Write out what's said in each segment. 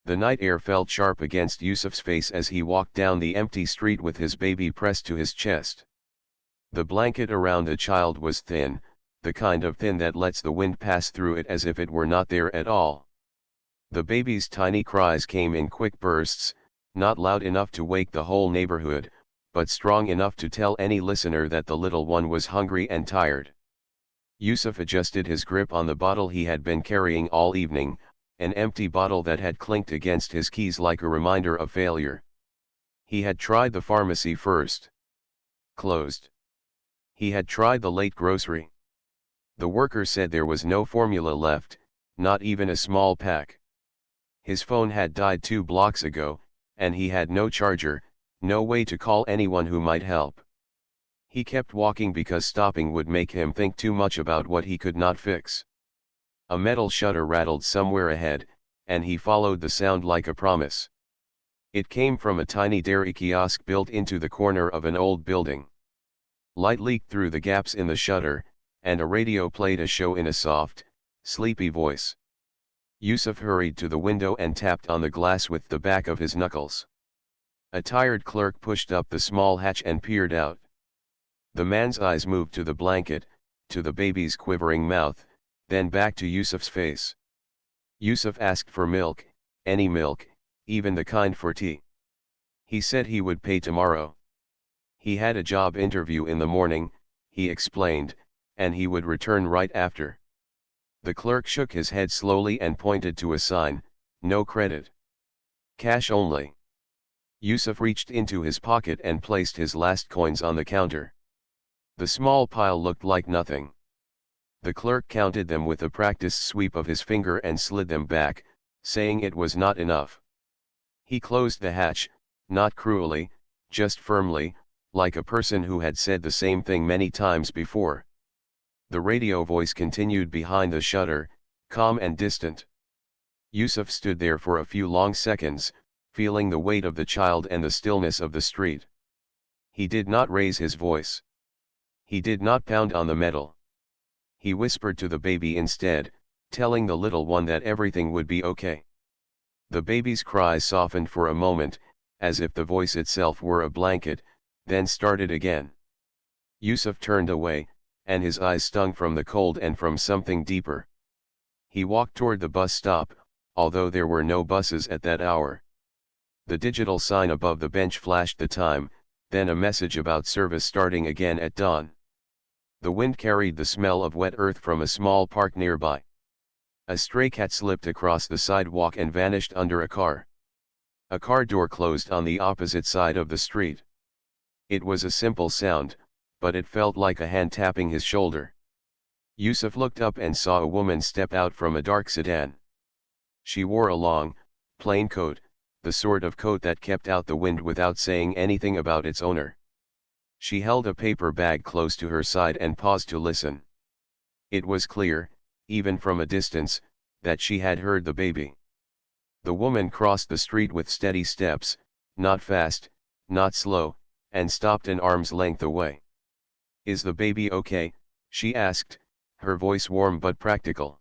The night air felt sharp against Yusuf's face as he walked down the empty street with his baby pressed to his chest. The blanket around the child was thin, the kind of thin that lets the wind pass through it as if it were not there at all. The baby's tiny cries came in quick bursts, not loud enough to wake the whole neighborhood, but strong enough to tell any listener that the little one was hungry and tired. Yusuf adjusted his grip on the bottle he had been carrying all evening, an empty bottle that had clinked against his keys like a reminder of failure. He had tried the pharmacy first. Closed. He had tried the late grocery. The worker said there was no formula left, not even a small pack. His phone had died 2 blocks ago, and he had no charger, no way to call anyone who might help. He kept walking because stopping would make him think too much about what he could not fix. A metal shutter rattled somewhere ahead, and he followed the sound like a promise. It came from a tiny dairy kiosk built into the corner of an old building. Light leaked through the gaps in the shutter, and a radio played a show in a soft, sleepy voice. Yusuf hurried to the window and tapped on the glass with the back of his knuckles. A tired clerk pushed up the small hatch and peered out. The man's eyes moved to the blanket, to the baby's quivering mouth, then back to Yusuf's face. Yusuf asked for milk, any milk, even the kind for tea. He said he would pay tomorrow. He had a job interview in the morning, he explained, and he would return right after. The clerk shook his head slowly and pointed to a sign, no credit. Cash only. Yusuf reached into his pocket and placed his last coins on the counter. The small pile looked like nothing. The clerk counted them with a practiced sweep of his finger and slid them back, saying it was not enough. He closed the hatch, not cruelly, just firmly, like a person who had said the same thing many times before. The radio voice continued behind the shutter, calm and distant. Yusuf stood there for a few long seconds, feeling the weight of the child and the stillness of the street. He did not raise his voice. He did not pound on the metal. He whispered to the baby instead, telling the little one that everything would be okay. The baby's cries softened for a moment, as if the voice itself were a blanket, then started again. Yusuf turned away, and his eyes stung from the cold and from something deeper. He walked toward the bus stop, although there were no buses at that hour. The digital sign above the bench flashed the time, then a message about service starting again at dawn. The wind carried the smell of wet earth from a small park nearby. A stray cat slipped across the sidewalk and vanished under a car. A car door closed on the opposite side of the street. It was a simple sound, but it felt like a hand tapping his shoulder. Yusuf looked up and saw a woman step out from a dark sedan. She wore a long, plain coat, the sort of coat that kept out the wind without saying anything about its owner. She held a paper bag close to her side and paused to listen. It was clear, even from a distance, that she had heard the baby. The woman crossed the street with steady steps, not fast, not slow, and stopped an arm's length away. "Is the baby okay?" she asked, her voice warm but practical.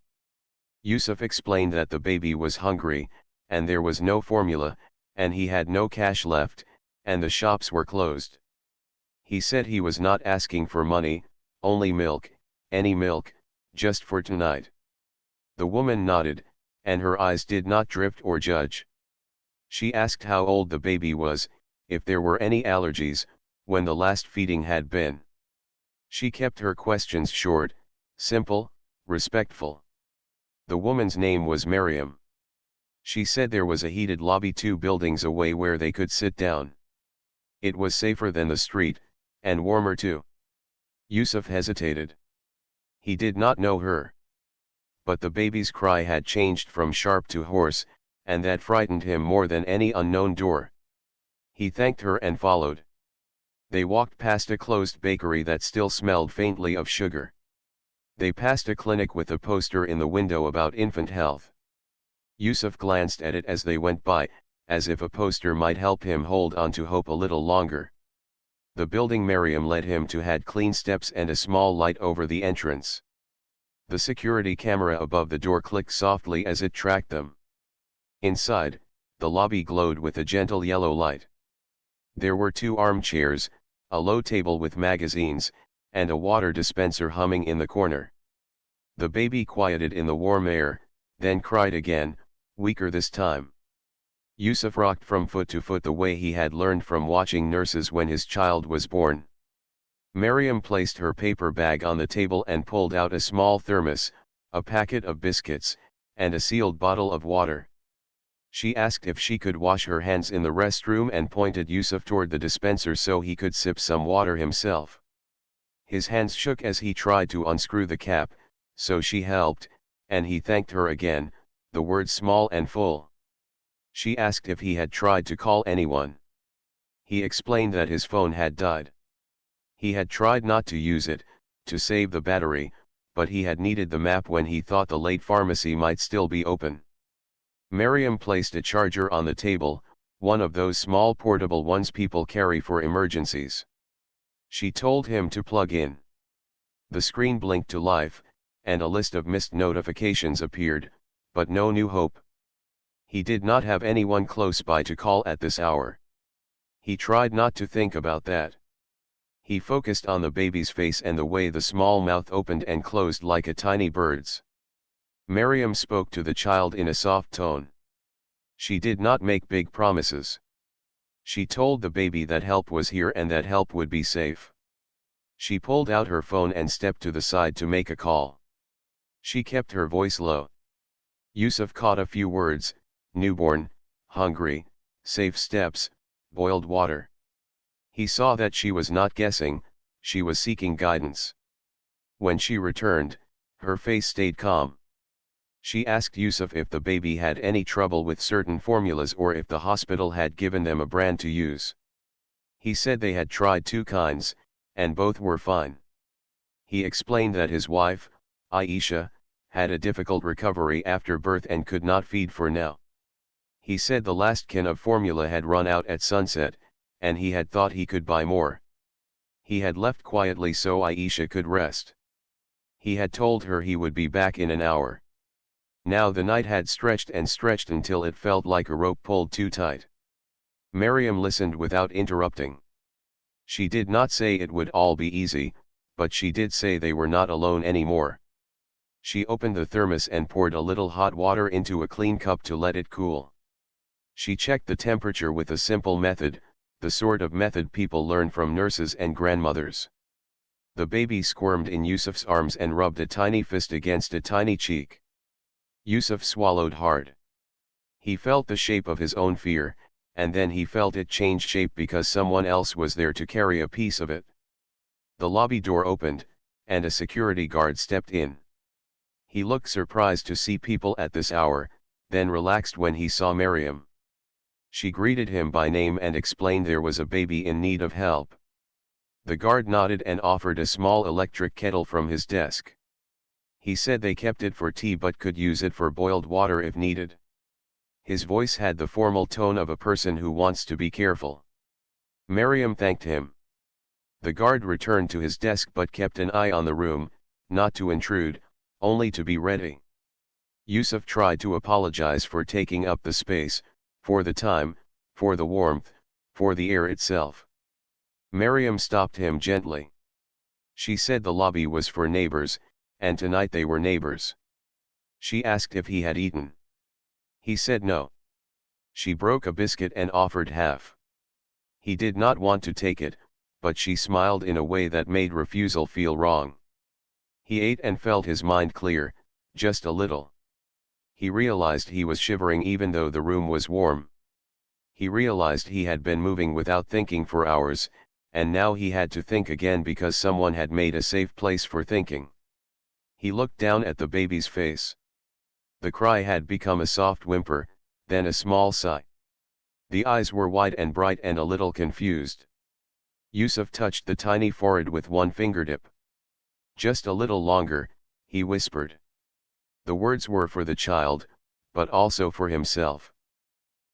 Yusuf explained that the baby was hungry, and there was no formula, and he had no cash left, and the shops were closed. He said he was not asking for money, only milk, any milk, just for tonight. The woman nodded, and her eyes did not drift or judge. She asked how old the baby was, if there were any allergies, when the last feeding had been. She kept her questions short, simple, respectful. The woman's name was Miriam. She said there was a heated lobby 2 buildings away where they could sit down. It was safer than the street, and warmer too. Yusuf hesitated. He did not know her. But the baby's cry had changed from sharp to hoarse, and that frightened him more than any unknown door. He thanked her and followed. They walked past a closed bakery that still smelled faintly of sugar. They passed a clinic with a poster in the window about infant health. Yusuf glanced at it as they went by, as if a poster might help him hold on to hope a little longer. The building Miriam led him to had clean steps and a small light over the entrance. The security camera above the door clicked softly as it tracked them. Inside, the lobby glowed with a gentle yellow light. There were 2 armchairs, a low table with magazines, and a water dispenser humming in the corner. The baby quieted in the warm air, then cried again, weaker this time. Yusuf rocked from foot to foot the way he had learned from watching nurses when his child was born. Miriam placed her paper bag on the table and pulled out a small thermos, a packet of biscuits, and a sealed bottle of water. She asked if she could wash her hands in the restroom and pointed Yusuf toward the dispenser so he could sip some water himself. His hands shook as he tried to unscrew the cap, so she helped, and he thanked her again, the words small and full. She asked if he had tried to call anyone. He explained that his phone had died. He had tried not to use it, to save the battery, but he had needed the map when he thought the late pharmacy might still be open. Miriam placed a charger on the table, one of those small portable ones people carry for emergencies. She told him to plug in. The screen blinked to life, and a list of missed notifications appeared, but no new hope. He did not have anyone close by to call at this hour. He tried not to think about that. He focused on the baby's face and the way the small mouth opened and closed like a tiny bird's. Miriam spoke to the child in a soft tone. She did not make big promises. She told the baby that help was here and that help would be safe. She pulled out her phone and stepped to the side to make a call. She kept her voice low. Yusuf caught a few words: newborn, hungry, safe steps, boiled water. He saw that she was not guessing, she was seeking guidance. When she returned, her face stayed calm. She asked Yusuf if the baby had any trouble with certain formulas or if the hospital had given them a brand to use. He said they had tried 2 kinds, and both were fine. He explained that his wife, Aisha, had a difficult recovery after birth and could not feed for now. He said the last can of formula had run out at sunset, and he had thought he could buy more. He had left quietly so Aisha could rest. He had told her he would be back in an hour. Now the night had stretched and stretched until it felt like a rope pulled too tight. Miriam listened without interrupting. She did not say it would all be easy, but she did say they were not alone anymore. She opened the thermos and poured a little hot water into a clean cup to let it cool. She checked the temperature with a simple method, the sort of method people learn from nurses and grandmothers. The baby squirmed in Yusuf's arms and rubbed a tiny fist against a tiny cheek. Yusuf swallowed hard. He felt the shape of his own fear, and then he felt it change shape because someone else was there to carry a piece of it. The lobby door opened, and a security guard stepped in. He looked surprised to see people at this hour, then relaxed when he saw Miriam. She greeted him by name and explained there was a baby in need of help. The guard nodded and offered a small electric kettle from his desk. He said they kept it for tea but could use it for boiled water if needed. His voice had the formal tone of a person who wants to be careful. Miriam thanked him. The guard returned to his desk but kept an eye on the room, not to intrude, only to be ready. Yusuf tried to apologize for taking up the space, for the time, for the warmth, for the air itself. Miriam stopped him gently. She said the lobby was for neighbors, and tonight they were neighbors. She asked if he had eaten. He said no. She broke a biscuit and offered half. He did not want to take it, but she smiled in a way that made refusal feel wrong. He ate and felt his mind clear, just a little. He realized he was shivering even though the room was warm. He realized he had been moving without thinking for hours, and now he had to think again because someone had made a safe place for thinking. He looked down at the baby's face. The cry had become a soft whimper, then a small sigh. The eyes were wide and bright and a little confused. Yusuf touched the tiny forehead with one fingertip. Just a little longer, he whispered. The words were for the child, but also for himself.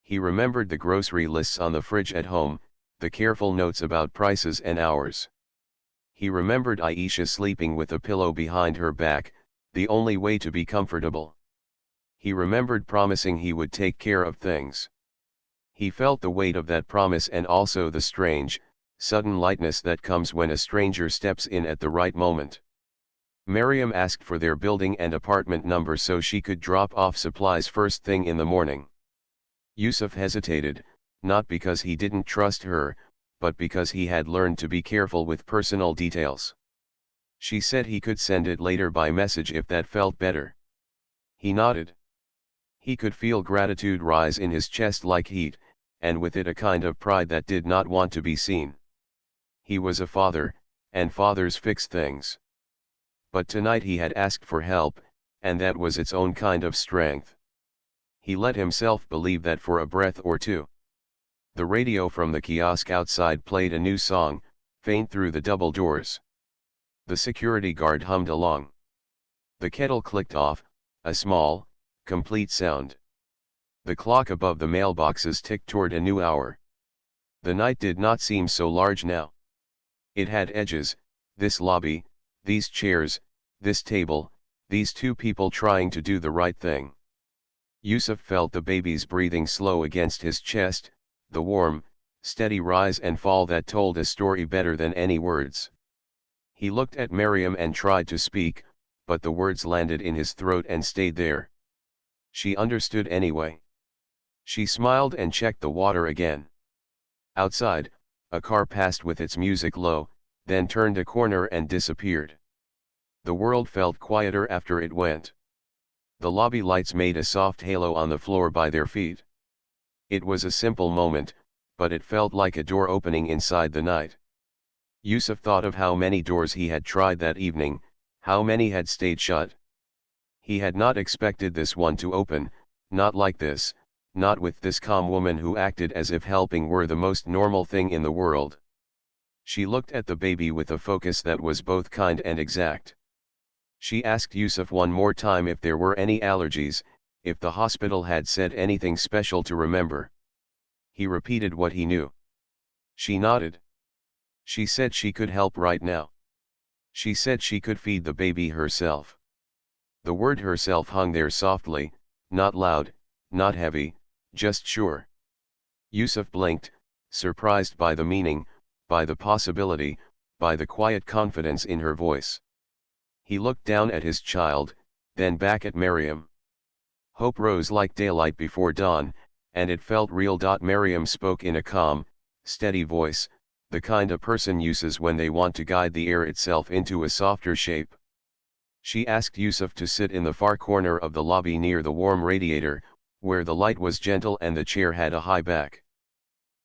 He remembered the grocery lists on the fridge at home, the careful notes about prices and hours. He remembered Aisha sleeping with a pillow behind her back, the only way to be comfortable. He remembered promising he would take care of things. He felt the weight of that promise and also the strange, sudden lightness that comes when a stranger steps in at the right moment. Miriam asked for their building and apartment number so she could drop off supplies first thing in the morning. Yusuf hesitated, not because he didn't trust her, but because he had learned to be careful with personal details. She said he could send it later by message if that felt better. He nodded. He could feel gratitude rise in his chest like heat, and with it a kind of pride that did not want to be seen. He was a father, and fathers fix things. But tonight he had asked for help, and that was its own kind of strength. He let himself believe that for a breath or two. The radio from the kiosk outside played a new song, faint through the double doors. The security guard hummed along. The kettle clicked off, a small, complete sound. The clock above the mailboxes ticked toward a new hour. The night did not seem so large now. It had edges, this lobby, these chairs, this table, these two people trying to do the right thing. Yusuf felt the baby's breathing slow against his chest, the warm, steady rise and fall that told a story better than any words. He looked at Miriam and tried to speak, but the words landed in his throat and stayed there. She understood anyway. She smiled and checked the water again. Outside, a car passed with its music low, then turned a corner and disappeared. The world felt quieter after it went. The lobby lights made a soft halo on the floor by their feet. It was a simple moment, but it felt like a door opening inside the night. Yusuf thought of how many doors he had tried that evening, how many had stayed shut. He had not expected this one to open, not like this, not with this calm woman who acted as if helping were the most normal thing in the world. She looked at the baby with a focus that was both kind and exact. She asked Yusuf one more time if there were any allergies, if the hospital had said anything special to remember. He repeated what he knew. She nodded. She said she could help right now. She said she could feed the baby herself. The word herself hung there softly, not loud, not heavy, just sure. Yusuf blinked, surprised by the meaning, by the possibility, by the quiet confidence in her voice. He looked down at his child, then back at Miriam. Hope rose like daylight before dawn, and it felt real. Miriam spoke in a calm, steady voice, the kind a person uses when they want to guide the air itself into a softer shape. She asked Yusuf to sit in the far corner of the lobby near the warm radiator, where the light was gentle and the chair had a high back.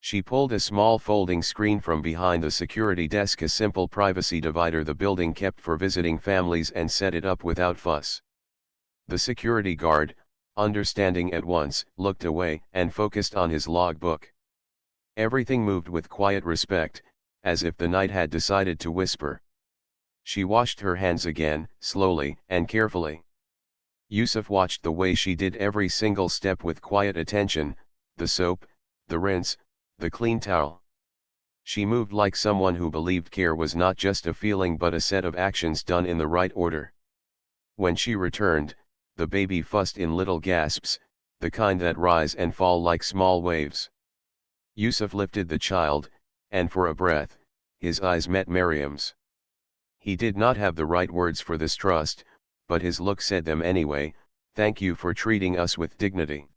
She pulled a small folding screen from behind the security desk, a simple privacy divider the building kept for visiting families, and set it up without fuss. The security guard, understanding at once, looked away and focused on his logbook. Everything moved with quiet respect, as if the night had decided to whisper. She washed her hands again, slowly and carefully. Yusuf watched the way she did every single step with quiet attention, the soap, the rinse, the clean towel. She moved like someone who believed care was not just a feeling but a set of actions done in the right order. When she returned, the baby fussed in little gasps, the kind that rise and fall like small waves. Yusuf lifted the child, and for a breath, his eyes met Miriam's. He did not have the right words for this trust, but his look said them anyway. Thank you for treating us with dignity.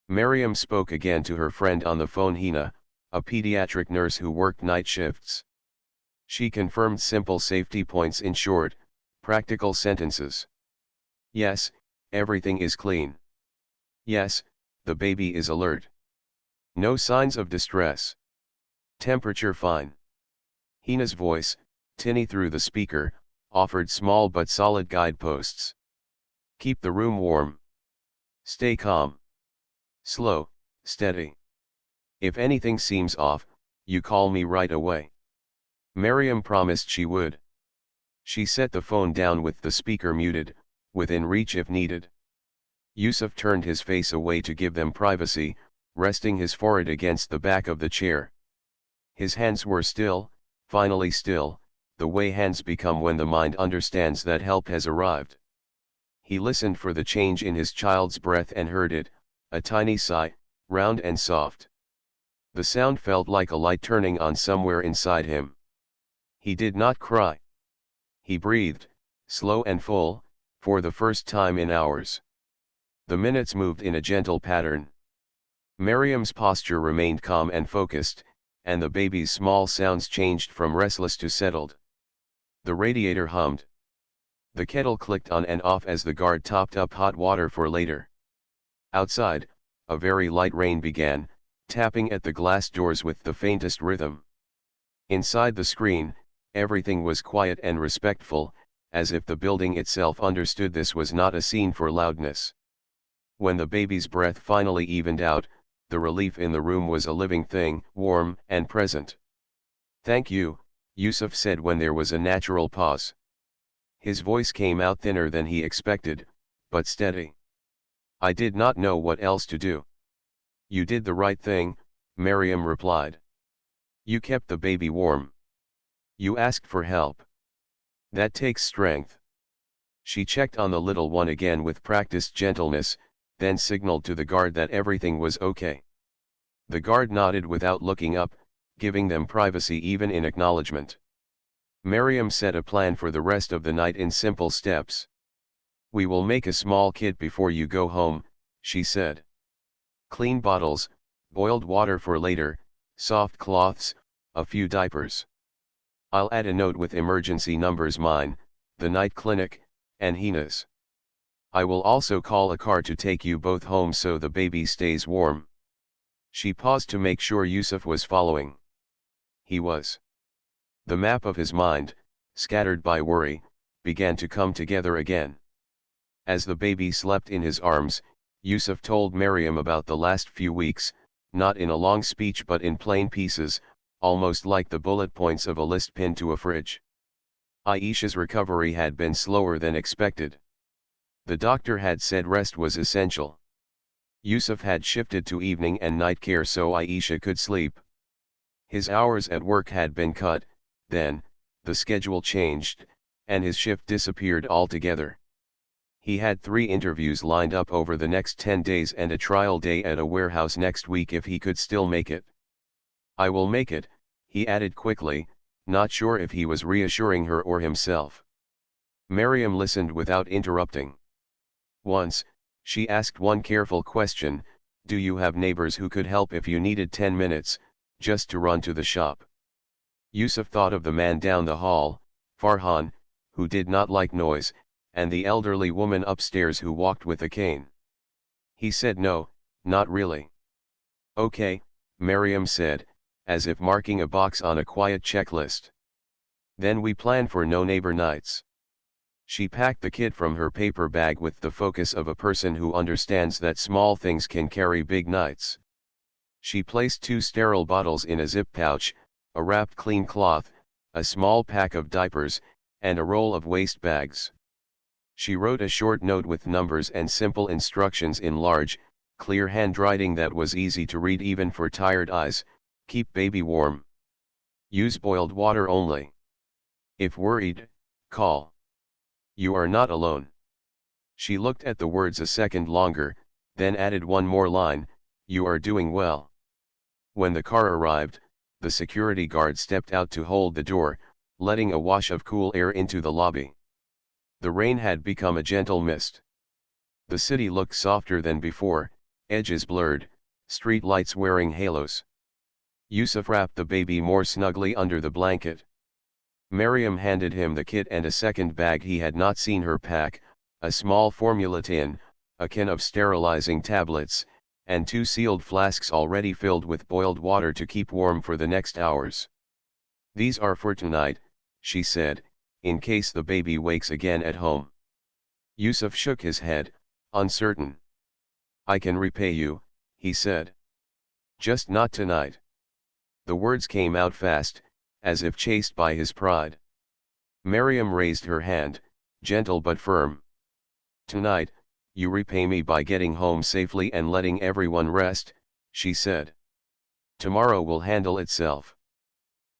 Miriam spoke again to her friend on the phone, Hina, a pediatric nurse who worked night shifts. She confirmed simple safety points in short, practical sentences. Yes, everything is clean. Yes, the baby is alert. No signs of distress. Temperature fine. Hina's voice, tinny through the speaker, offered small but solid guideposts. Keep the room warm. Stay calm. Slow, steady. If anything seems off, you call me right away. Miriam promised she would. She set the phone down with the speaker muted, within reach if needed. Yusuf turned his face away to give them privacy, resting his forehead against the back of the chair. His hands were still, finally still, the way hands become when the mind understands that help has arrived. He listened for the change in his child's breath and heard it, a tiny sigh, round and soft. The sound felt like a light turning on somewhere inside him. He did not cry. He breathed, slow and full, for the first time in hours. The minutes moved in a gentle pattern. Miriam's posture remained calm and focused, and the baby's small sounds changed from restless to settled. The radiator hummed. The kettle clicked on and off as the guard topped up hot water for later. Outside, a very light rain began, tapping at the glass doors with the faintest rhythm. Inside the screen, everything was quiet and respectful, as if the building itself understood this was not a scene for loudness. When the baby's breath finally evened out, the relief in the room was a living thing, warm and present. "Thank you," Yusuf said when there was a natural pause. His voice came out thinner than he expected, but steady. "I did not know what else to do." "You did the right thing," Miriam replied. "You kept the baby warm. You asked for help. That takes strength." She checked on the little one again with practiced gentleness, then signaled to the guard that everything was okay. The guard nodded without looking up, giving them privacy even in acknowledgement. Miriam set a plan for the rest of the night in simple steps. "We will make a small kit before you go home," she said. "Clean bottles, boiled water for later, soft cloths, a few diapers. I'll add a note with emergency numbers, mine, the night clinic, and Hina's. I will also call a car to take you both home so the baby stays warm." She paused to make sure Yusuf was following. He was. The map of his mind, scattered by worry, began to come together again. As the baby slept in his arms, Yusuf told Miriam about the last few weeks, not in a long speech but in plain pieces, almost like the bullet points of a list pinned to a fridge. Aisha's recovery had been slower than expected. The doctor had said rest was essential. Yusuf had shifted to evening and night care so Aisha could sleep. His hours at work had been cut, then, the schedule changed, and his shift disappeared altogether. He had 3 interviews lined up over the next 10 days and a trial day at a warehouse next week if he could still make it. "I will make it," he added quickly, not sure if he was reassuring her or himself. Miriam listened without interrupting. Once, she asked one careful question: "Do you have neighbors who could help if you needed 10 minutes, just to run to the shop?" Yusuf thought of the man down the hall, Farhan, who did not like noise, and the elderly woman upstairs who walked with a cane. He said no, not really. "Okay," Miriam said, as if marking a box on a quiet checklist. "Then we plan for no neighbor nights." She packed the kit from her paper bag with the focus of a person who understands that small things can carry big nights. She placed 2 sterile bottles in a zip pouch, a wrapped clean cloth, a small pack of diapers, and a roll of waste bags. She wrote a short note with numbers and simple instructions in large, clear handwriting that was easy to read even for tired eyes: "Keep baby warm. Use boiled water only. If worried, call. You are not alone." She looked at the words a second longer, then added one more line: "You are doing well." When the car arrived, the security guard stepped out to hold the door, letting a wash of cool air into the lobby. The rain had become a gentle mist. The city looked softer than before, edges blurred, street lights wearing halos. Yusuf wrapped the baby more snugly under the blanket. Miriam handed him the kit and a second bag he had not seen her pack, a small formula tin, a can of sterilizing tablets, and 2 sealed flasks already filled with boiled water to keep warm for the next hours. "These are for tonight," she said, "in case the baby wakes again at home." Yusuf shook his head, uncertain. "I can repay you," he said. "Just not tonight." The words came out fast, as if chased by his pride. Miriam raised her hand, gentle but firm. "Tonight, you repay me by getting home safely and letting everyone rest," she said. "Tomorrow will handle itself."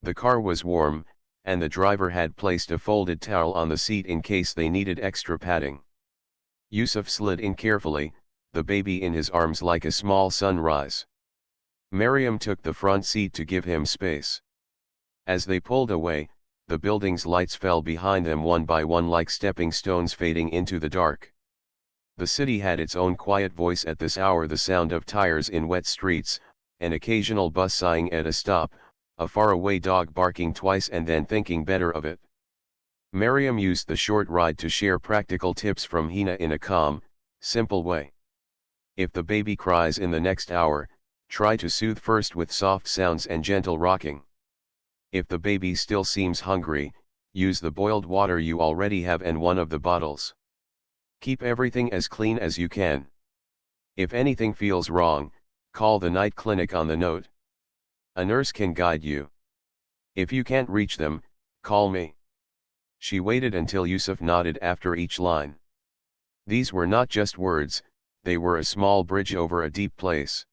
The car was warm, and the driver had placed a folded towel on the seat in case they needed extra padding. Yusuf slid in carefully, the baby in his arms like a small sunrise. Miriam took the front seat to give him space. As they pulled away, the building's lights fell behind them one by one like stepping stones fading into the dark. The city had its own quiet voice at this hour, the sound of tires in wet streets, an occasional bus sighing at a stop, a faraway dog barking twice and then thinking better of it. Miriam used the short ride to share practical tips from Hina in a calm, simple way. If the baby cries in the next hour, try to soothe first with soft sounds and gentle rocking. If the baby still seems hungry, use the boiled water you already have and one of the bottles. Keep everything as clean as you can. If anything feels wrong, call the night clinic on the note. A nurse can guide you. If you can't reach them, call me. She waited until Yusuf nodded after each line. These were not just words, they were a small bridge over a deep place.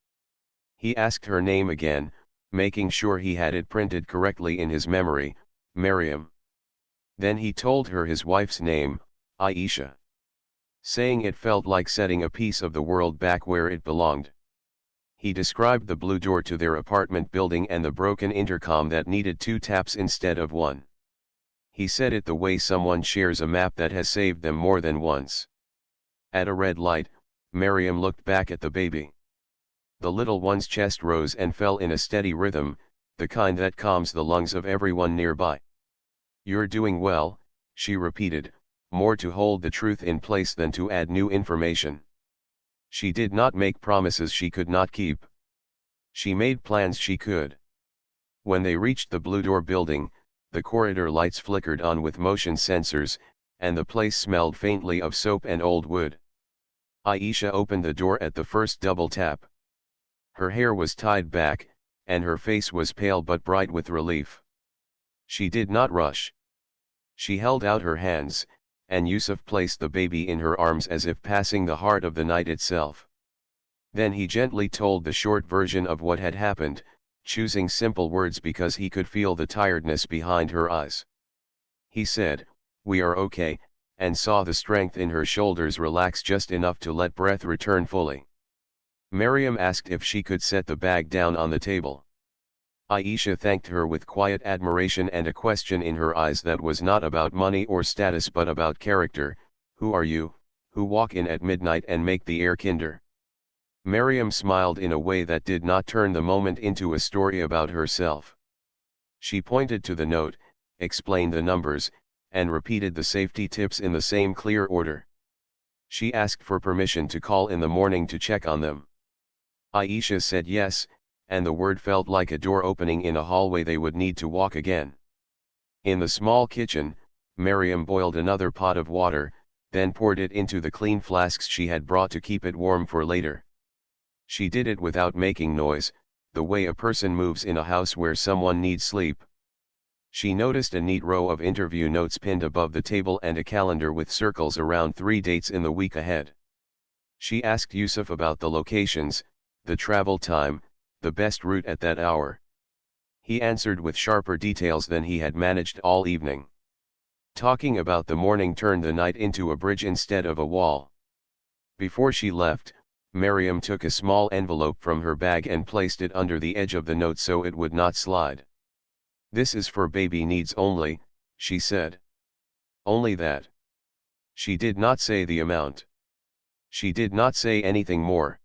He asked her name again, making sure he had it printed correctly in his memory, Miriam. Then he told her his wife's name, Aisha. Saying it felt like setting a piece of the world back where it belonged. He described the blue door to their apartment building and the broken intercom that needed 2 taps instead of 1. He said it the way someone shares a map that has saved them more than once. At a red light, Miriam looked back at the baby. The little one's chest rose and fell in a steady rhythm, the kind that calms the lungs of everyone nearby. "You're doing well," she repeated, more to hold the truth in place than to add new information. She did not make promises she could not keep. She made plans she could. When they reached the Blue Door building, the corridor lights flickered on with motion sensors, and the place smelled faintly of soap and old wood. Aisha opened the door at the first double tap. Her hair was tied back, and her face was pale but bright with relief. She did not rush. She held out her hands, and Yusuf placed the baby in her arms as if passing the heart of the night itself. Then he gently told the short version of what had happened, choosing simple words because he could feel the tiredness behind her eyes. He said, "We are okay," and saw the strength in her shoulders relax just enough to let breath return fully. Miriam asked if she could set the bag down on the table. Aisha thanked her with quiet admiration and a question in her eyes that was not about money or status but about character. "Who are you, who walk in at midnight and make the air kinder?" Miriam smiled in a way that did not turn the moment into a story about herself. She pointed to the note, explained the numbers, and repeated the safety tips in the same clear order. She asked for permission to call in the morning to check on them. Aisha said yes, and the word felt like a door opening in a hallway they would need to walk again. In the small kitchen, Miriam boiled another pot of water, then poured it into the clean flasks she had brought to keep it warm for later. She did it without making noise, the way a person moves in a house where someone needs sleep. She noticed a neat row of interview notes pinned above the table and a calendar with circles around 3 dates in the week ahead. She asked Yusuf about the locations, the travel time, the best route at that hour. He answered with sharper details than he had managed all evening. Talking about the morning turned the night into a bridge instead of a wall. Before she left, Miriam took a small envelope from her bag and placed it under the edge of the note so it would not slide. "This is for baby needs only," she said. "Only that?" She did not say the amount. She did not say anything more.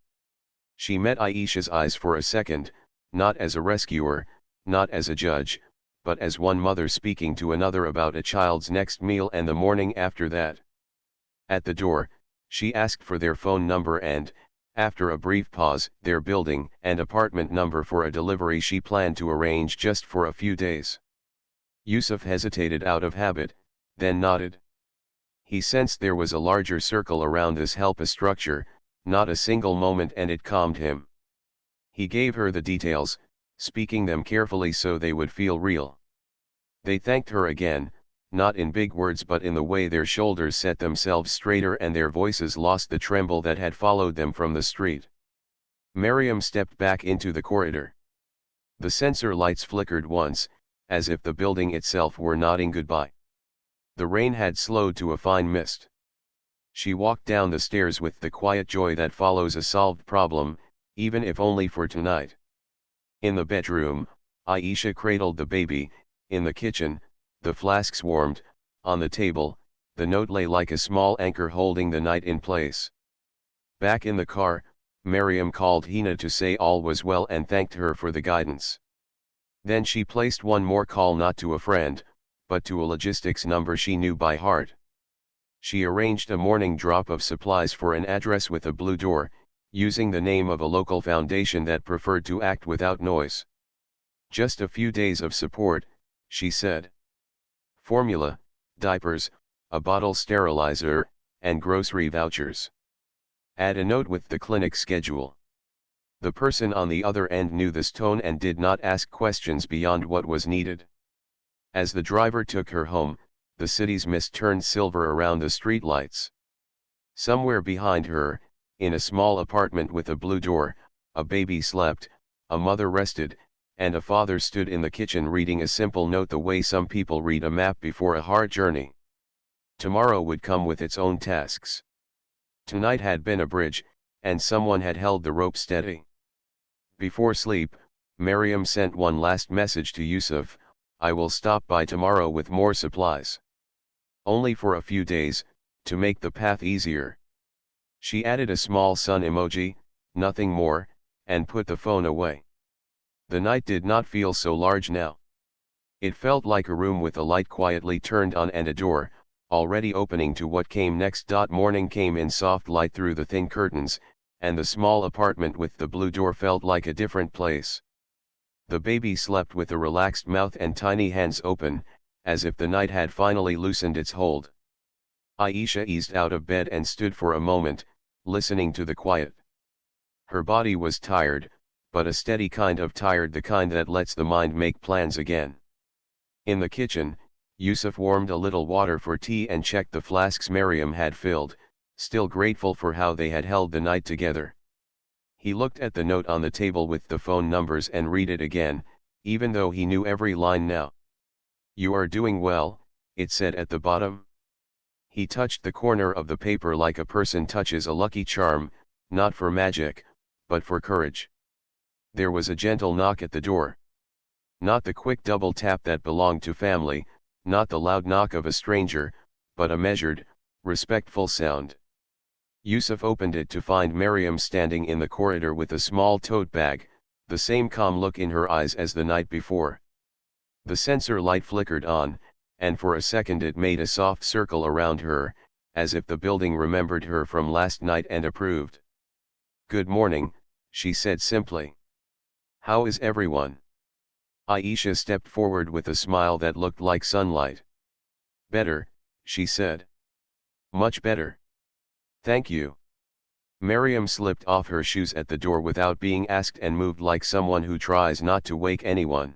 She met Aisha's eyes for a second, not as a rescuer, not as a judge, but as one mother speaking to another about a child's next meal and the morning after that. At the door, she asked for their phone number and, after a brief pause, their building and apartment number for a delivery she planned to arrange just for a few days. Yusuf hesitated out of habit, then nodded. He sensed there was a larger circle around this help structure, not a single moment, and it calmed him. He gave her the details, speaking them carefully so they would feel real. They thanked her again, not in big words but in the way their shoulders set themselves straighter and their voices lost the tremble that had followed them from the street. Miriam stepped back into the corridor. The sensor lights flickered once, as if the building itself were nodding goodbye. The rain had slowed to a fine mist. She walked down the stairs with the quiet joy that follows a solved problem, even if only for tonight. In the bedroom, Aisha cradled the baby. In the kitchen, the flasks warmed. On the table, the note lay like a small anchor holding the night in place. Back in the car, Miriam called Hina to say all was well and thanked her for the guidance. Then she placed one more call, not to a friend, but to a logistics number she knew by heart. She arranged a morning drop of supplies for an address with a blue door, using the name of a local foundation that preferred to act without noise. Just a few days of support, she said. Formula, diapers, a bottle sterilizer, and grocery vouchers. Add a note with the clinic schedule. The person on the other end knew this tone and did not ask questions beyond what was needed. As the driver took her home, the city's mist turned silver around the streetlights. Somewhere behind her, in a small apartment with a blue door, a baby slept, a mother rested, and a father stood in the kitchen reading a simple note the way some people read a map before a hard journey. Tomorrow would come with its own tasks. Tonight had been a bridge, and someone had held the rope steady. Before sleep, Miriam sent one last message to Yusuf: I will stop by tomorrow with more supplies. Only for a few days, to make the path easier. She added a small sun emoji, nothing more, and put the phone away. The night did not feel so large now. It felt like a room with a light quietly turned on and a door, already opening to what came next. Morning came in soft light through the thin curtains, and the small apartment with the blue door felt like a different place. The baby slept with a relaxed mouth and tiny hands open, as if the night had finally loosened its hold. Aisha eased out of bed and stood for a moment, listening to the quiet. Her body was tired, but a steady kind of tired, the kind that lets the mind make plans again. In the kitchen, Yusuf warmed a little water for tea and checked the flasks Miriam had filled, still grateful for how they had held the night together. He looked at the note on the table with the phone numbers and read it again, even though he knew every line now. You are doing well, it said at the bottom. He touched the corner of the paper like a person touches a lucky charm, not for magic, but for courage. There was a gentle knock at the door. Not the quick double tap that belonged to family, not the loud knock of a stranger, but a measured, respectful sound. Yusuf opened it to find Miriam standing in the corridor with a small tote bag, the same calm look in her eyes as the night before. The sensor light flickered on, and for a second it made a soft circle around her, as if the building remembered her from last night and approved. Good morning, she said simply. How is everyone? Aisha stepped forward with a smile that looked like sunlight. Better, she said. Much better. Thank you. Miriam slipped off her shoes at the door without being asked and moved like someone who tries not to wake anyone.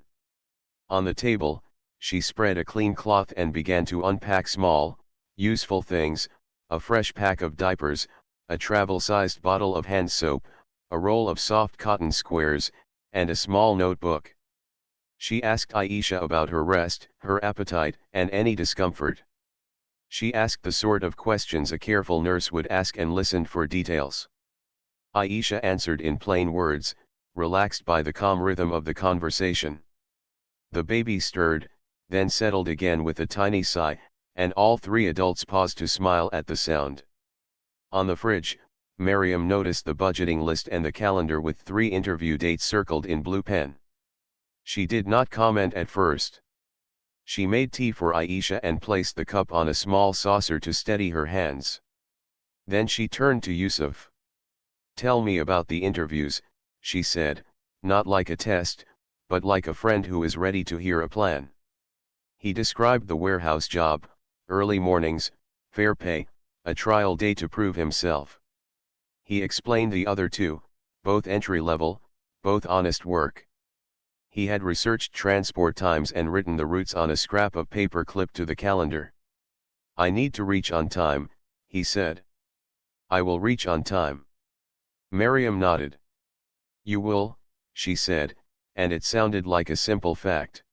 On the table, she spread a clean cloth and began to unpack small, useful things, a fresh pack of diapers, a travel-sized bottle of hand soap, a roll of soft cotton squares, and a small notebook. She asked Aisha about her rest, her appetite, and any discomfort. She asked the sort of questions a careful nurse would ask and listened for details. Aisha answered in plain words, relaxed by the calm rhythm of the conversation. The baby stirred, then settled again with a tiny sigh, and all three adults paused to smile at the sound. On the fridge, Miriam noticed the budgeting list and the calendar with 3 interview dates circled in blue pen. She did not comment at first. She made tea for Aisha and placed the cup on a small saucer to steady her hands. Then she turned to Yusuf. Tell me about the interviews, she said, not like a test, but like a friend who is ready to hear a plan. He described the warehouse job, early mornings, fair pay, a trial day to prove himself. He explained the other 2, both entry-level, both honest work. He had researched transport times and written the routes on a scrap of paper clipped to the calendar. I need to reach on time, he said. I will reach on time. Miriam nodded. You will, she said, and it sounded like a simple fact.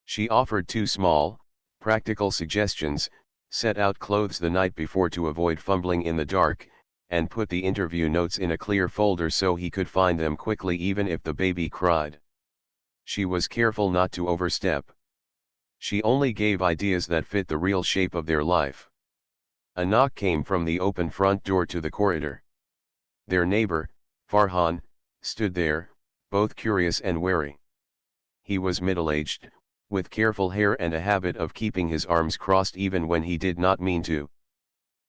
She offered 2 small, practical suggestions: set out clothes the night before to avoid fumbling in the dark, and put the interview notes in a clear folder so he could find them quickly even if the baby cried. She was careful not to overstep. She only gave ideas that fit the real shape of their life. A knock came from the open front door to the corridor. Their neighbor, Farhan, stood there, both curious and wary. He was middle-aged, with careful hair and a habit of keeping his arms crossed even when he did not mean to.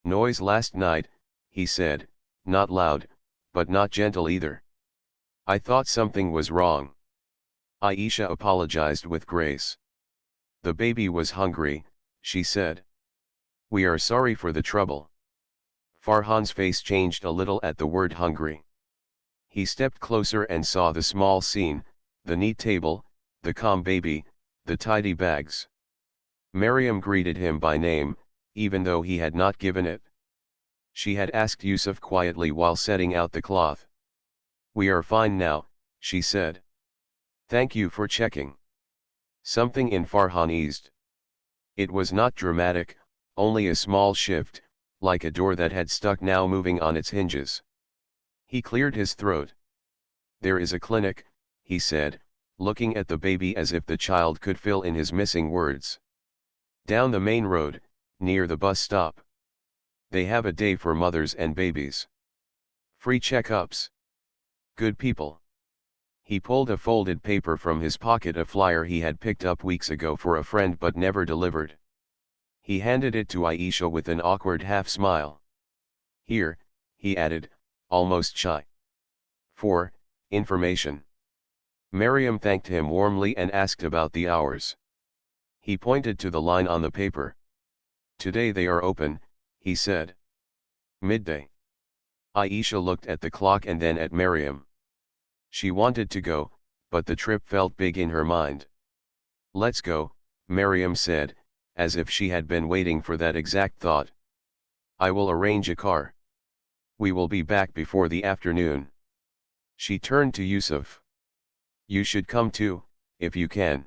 "Noise last night," he said, not loud, but not gentle either. "I thought something was wrong." Aisha apologized with grace. "The baby was hungry," she said. "We are sorry for the trouble." Farhan's face changed a little at the word hungry. He stepped closer and saw the small scene, the neat table, the calm baby, the tidy bags. Miriam greeted him by name, even though he had not given it. She had asked Yusuf quietly while setting out the cloth. "We are fine now," she said. "Thank you for checking." Something in Farhan eased. It was not dramatic, only a small shift, like a door that had stuck now moving on its hinges. He cleared his throat. "There is a clinic," he said, looking at the baby as if the child could fill in his missing words. "Down the main road, near the bus stop. They have a day for mothers and babies. Free checkups. Good people." He pulled a folded paper from his pocket, a flyer he had picked up weeks ago for a friend but never delivered. He handed it to Aisha with an awkward half-smile. "Here," he added, almost shy. "For information." Miriam thanked him warmly and asked about the hours. He pointed to the line on the paper. "Today they are open," he said. "Midday." Aisha looked at the clock and then at Miriam. She wanted to go, but the trip felt big in her mind. "Let's go," Miriam said, as if she had been waiting for that exact thought. "I will arrange a car. We will be back before the afternoon." She turned to Yusuf. "You should come too, if you can.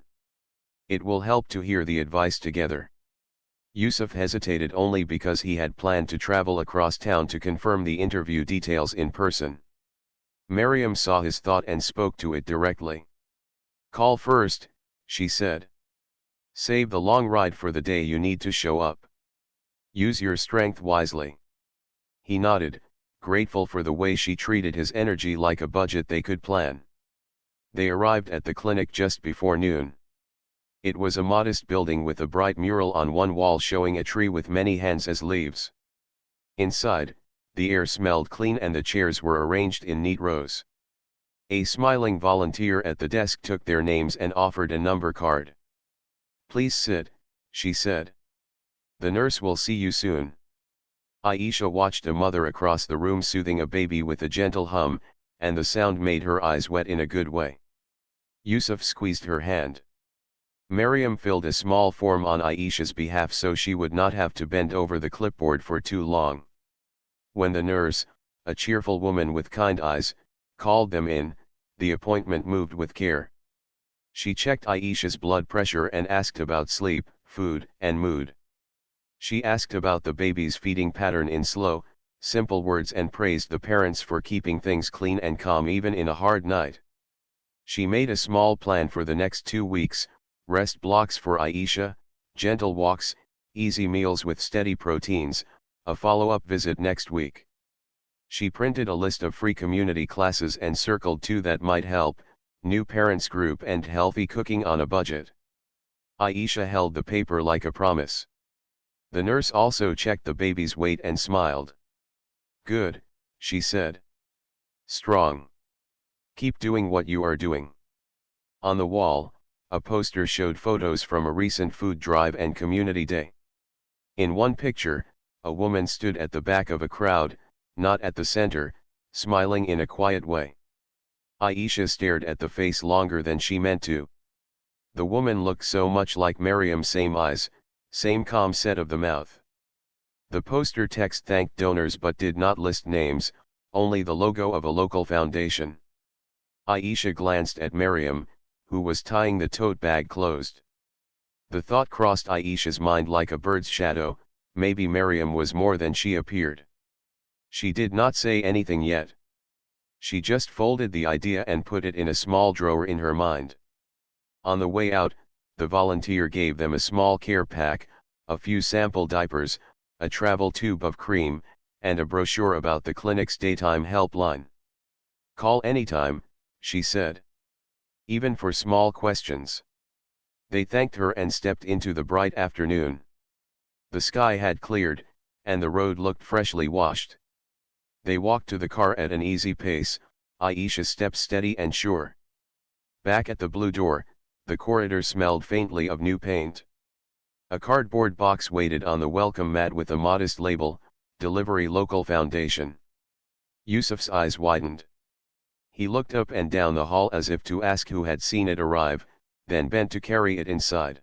It will help to hear the advice together." Yusuf hesitated only because he had planned to travel across town to confirm the interview details in person. Miriam saw his thought and spoke to it directly. "Call first," she said. "Save the long ride for the day you need to show up. Use your strength wisely." He nodded, grateful for the way she treated his energy like a budget they could plan. They arrived at the clinic just before noon. It was a modest building with a bright mural on one wall showing a tree with many hands as leaves. Inside, the air smelled clean and the chairs were arranged in neat rows. A smiling volunteer at the desk took their names and offered a number card. "Please sit," she said. "The nurse will see you soon." Aisha watched a mother across the room soothing a baby with a gentle hum, and the sound made her eyes wet in a good way. Yusuf squeezed her hand. Miriam filled a small form on Aisha's behalf so she would not have to bend over the clipboard for too long. When the nurse, a cheerful woman with kind eyes, called them in, the appointment moved with care. She checked Aisha's blood pressure and asked about sleep, food, and mood. She asked about the baby's feeding pattern in slow, simple words and praised the parents for keeping things clean and calm even in a hard night. She made a small plan for the next 2 weeks, rest blocks for Aisha, gentle walks, easy meals with steady proteins, a follow-up visit next week. She printed a list of free community classes and circled 2 that might help, new parents group and healthy cooking on a budget. Aisha held the paper like a promise. The nurse also checked the baby's weight and smiled. "Good," she said. "Strong. Keep doing what you are doing." On the wall, a poster showed photos from a recent food drive and community day. In one picture, a woman stood at the back of a crowd, not at the center, smiling in a quiet way. Aisha stared at the face longer than she meant to. The woman looked so much like Miriam, same eyes, same calm set of the mouth. The poster text thanked donors but did not list names, only the logo of a local foundation. Aisha glanced at Miriam, who was tying the tote bag closed. The thought crossed Aisha's mind like a bird's shadow, maybe Miriam was more than she appeared. She did not say anything yet. She just folded the idea and put it in a small drawer in her mind. On the way out, the volunteer gave them a small care pack, a few sample diapers, a travel tube of cream, and a brochure about the clinic's daytime helpline. "Call anytime," she said. "Even for small questions." They thanked her and stepped into the bright afternoon. The sky had cleared, and the road looked freshly washed. They walked to the car at an easy pace, Aisha's steps steady and sure. Back at the blue door, the corridor smelled faintly of new paint. A cardboard box waited on the welcome mat with a modest label, "Delivery Local Foundation." Yusuf's eyes widened. He looked up and down the hall as if to ask who had seen it arrive, then bent to carry it inside.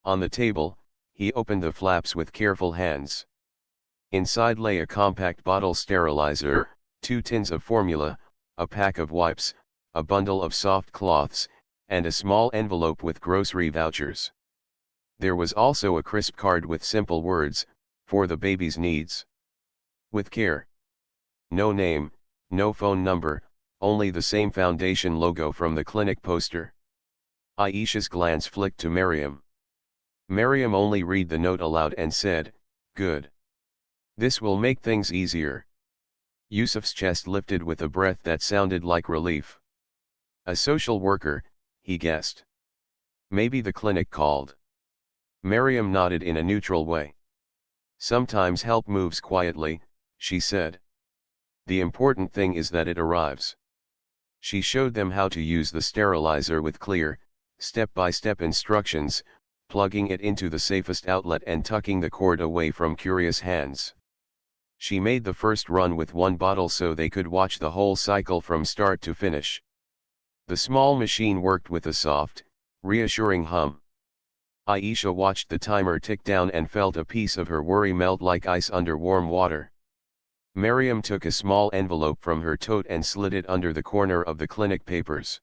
On the table, he opened the flaps with careful hands. Inside lay a compact bottle sterilizer, 2 tins of formula, a pack of wipes, a bundle of soft cloths, and a small envelope with grocery vouchers. There was also a crisp card with simple words, "For the baby's needs. With care." No name, no phone number, only the same foundation logo from the clinic poster. Aisha's glance flicked to Maryam. Maryam only read the note aloud and said, "Good. This will make things easier." Yusuf's chest lifted with a breath that sounded like relief. A social worker, he guessed. Maybe the clinic called. Maryam nodded in a neutral way. "Sometimes help moves quietly," she said. "The important thing is that it arrives." She showed them how to use the sterilizer with clear, step-by-step instructions, plugging it into the safest outlet and tucking the cord away from curious hands. She made the first run with one bottle so they could watch the whole cycle from start to finish. The small machine worked with a soft, reassuring hum. Aisha watched the timer tick down and felt a piece of her worry melt like ice under warm water. Maryam took a small envelope from her tote and slid it under the corner of the clinic papers.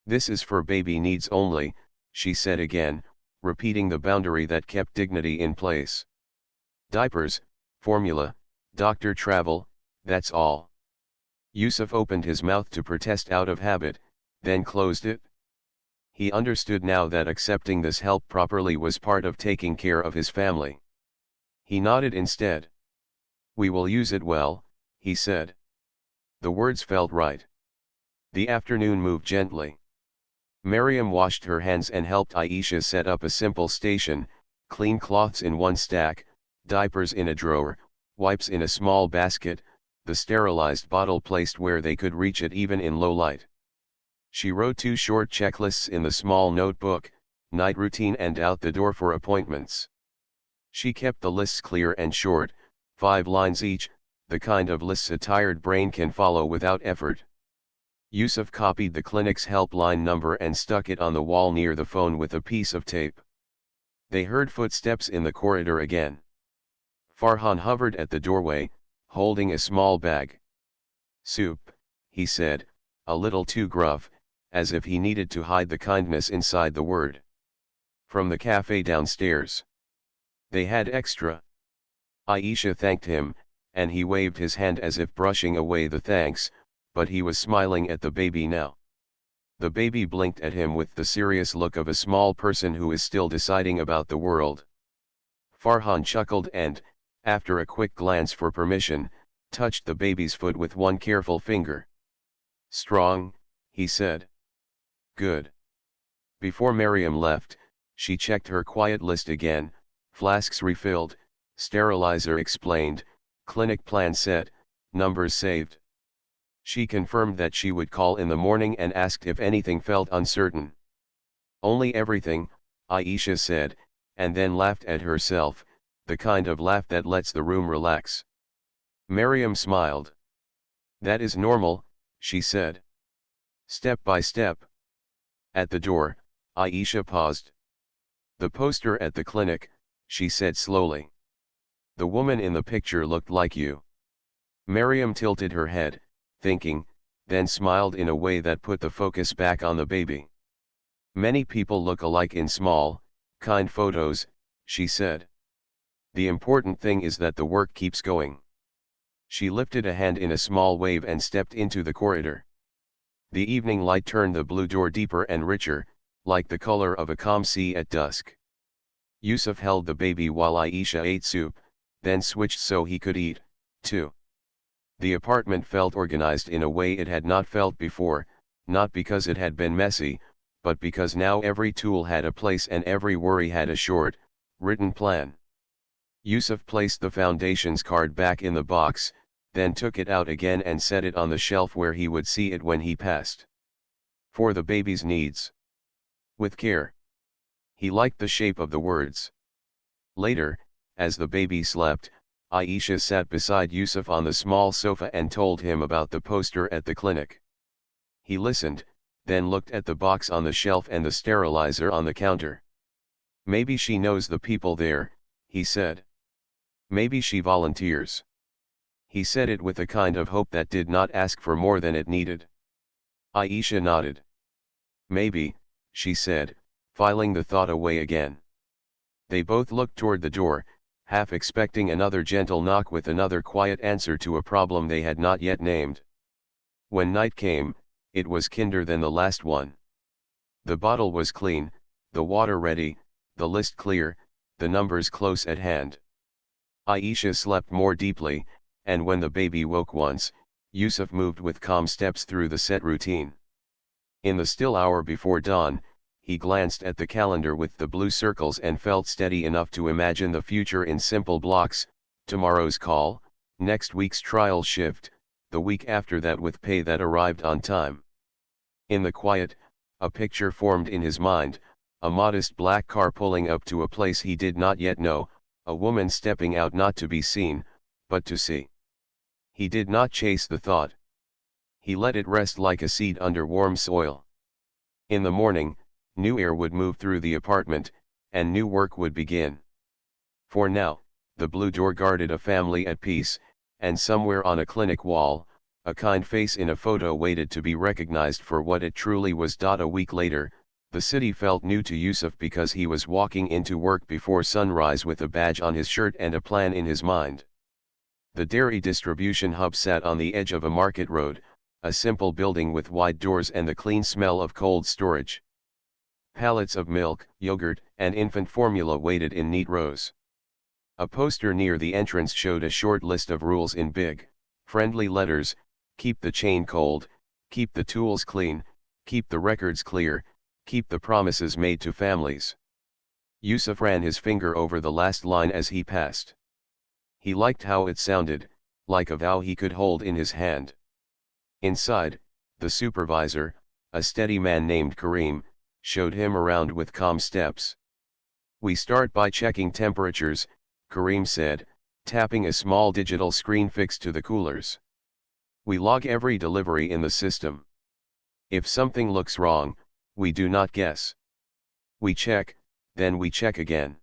"This is for baby needs only," she said again, repeating the boundary that kept dignity in place. "Diapers, formula, doctor travel, that's all." Yusuf opened his mouth to protest out of habit, then closed it. He understood now that accepting this help properly was part of taking care of his family. He nodded instead. "We will use it well," he said. The words felt right. The afternoon moved gently. Maryam washed her hands and helped Aisha set up a simple station, clean cloths in one stack, diapers in a drawer, wipes in a small basket, the sterilized bottle placed where they could reach it even in low light. She wrote 2 short checklists in the small notebook, night routine and out the door for appointments. She kept the lists clear and short, 5 lines each, the kind of lists a tired brain can follow without effort. Yusuf copied the clinic's helpline number and stuck it on the wall near the phone with a piece of tape. They heard footsteps in the corridor again. Farhan hovered at the doorway, holding a small bag. "Soup," he said, a little too gruff, as if he needed to hide the kindness inside the word. "From the cafe downstairs. They had extra." Aisha thanked him, and he waved his hand as if brushing away the thanks, but he was smiling at the baby now. The baby blinked at him with the serious look of a small person who is still deciding about the world. Farhan chuckled and, after a quick glance for permission, touched the baby's foot with one careful finger. "Strong," he said. "Good." Before Maryam left, she checked her quiet list again, flasks refilled, sterilizer explained, clinic plan set, numbers saved. She confirmed that she would call in the morning and asked if anything felt uncertain. "Only everything," Aisha said, and then laughed at herself, the kind of laugh that lets the room relax. Maryam smiled. "That is normal," she said. "Step by step." At the door, Aisha paused. "The poster at the clinic," she said slowly. "The woman in the picture looked like you." Maryam tilted her head, thinking, then smiled in a way that put the focus back on the baby. "Many people look alike in small, kind photos," she said. "The important thing is that the work keeps going." She lifted a hand in a small wave and stepped into the corridor. The evening light turned the blue door deeper and richer, like the color of a calm sea at dusk. Yusuf held the baby while Aisha ate soup, then switched so he could eat, too. The apartment felt organized in a way it had not felt before, not because it had been messy, but because now every tool had a place and every worry had a short, written plan. Yusuf placed the foundations card back in the box, then took it out again and set it on the shelf where he would see it when he passed. For the baby's needs. With care. He liked the shape of the words. Later, as the baby slept, Aisha sat beside Yusuf on the small sofa and told him about the poster at the clinic. He listened, then looked at the box on the shelf and the sterilizer on the counter. Maybe she knows the people there, he said. Maybe she volunteers. He said it with a kind of hope that did not ask for more than it needed. Aisha nodded. Maybe, she said, filing the thought away again. They both looked toward the door, half expecting another gentle knock with another quiet answer to a problem they had not yet named. When night came, it was kinder than the last one. The bottle was clean, the water ready, the list clear, the numbers close at hand. Aisha slept more deeply, and when the baby woke once, Yusuf moved with calm steps through the set routine. In the still hour before dawn, he glanced at the calendar with the blue circles and felt steady enough to imagine the future in simple blocks: tomorrow's call, next week's trial shift, the week after that with pay that arrived on time. In the quiet, a picture formed in his mind: a modest black car pulling up to a place he did not yet know, a woman stepping out not to be seen, but to see. He did not chase the thought. He let it rest like a seed under warm soil. In the morning, new air would move through the apartment, and new work would begin. For now, the blue door guarded a family at peace, and somewhere on a clinic wall, a kind face in a photo waited to be recognized for what it truly was. A week later, the city felt new to Yusuf because he was walking into work before sunrise with a badge on his shirt and a plan in his mind. The dairy distribution hub sat on the edge of a market road, a simple building with wide doors and the clean smell of cold storage. Pallets of milk, yogurt, and infant formula waited in neat rows. A poster near the entrance showed a short list of rules in big, friendly letters: keep the chain cold, keep the tools clean, keep the records clear, keep the promises made to families. Yusuf ran his finger over the last line as he passed. He liked how it sounded, like a vow he could hold in his hand. Inside, the supervisor, a steady man named Karim, showed him around with calm steps. We start by checking temperatures, Karim said, tapping a small digital screen fixed to the coolers. We log every delivery in the system. If something looks wrong, we do not guess. We check, then we check again.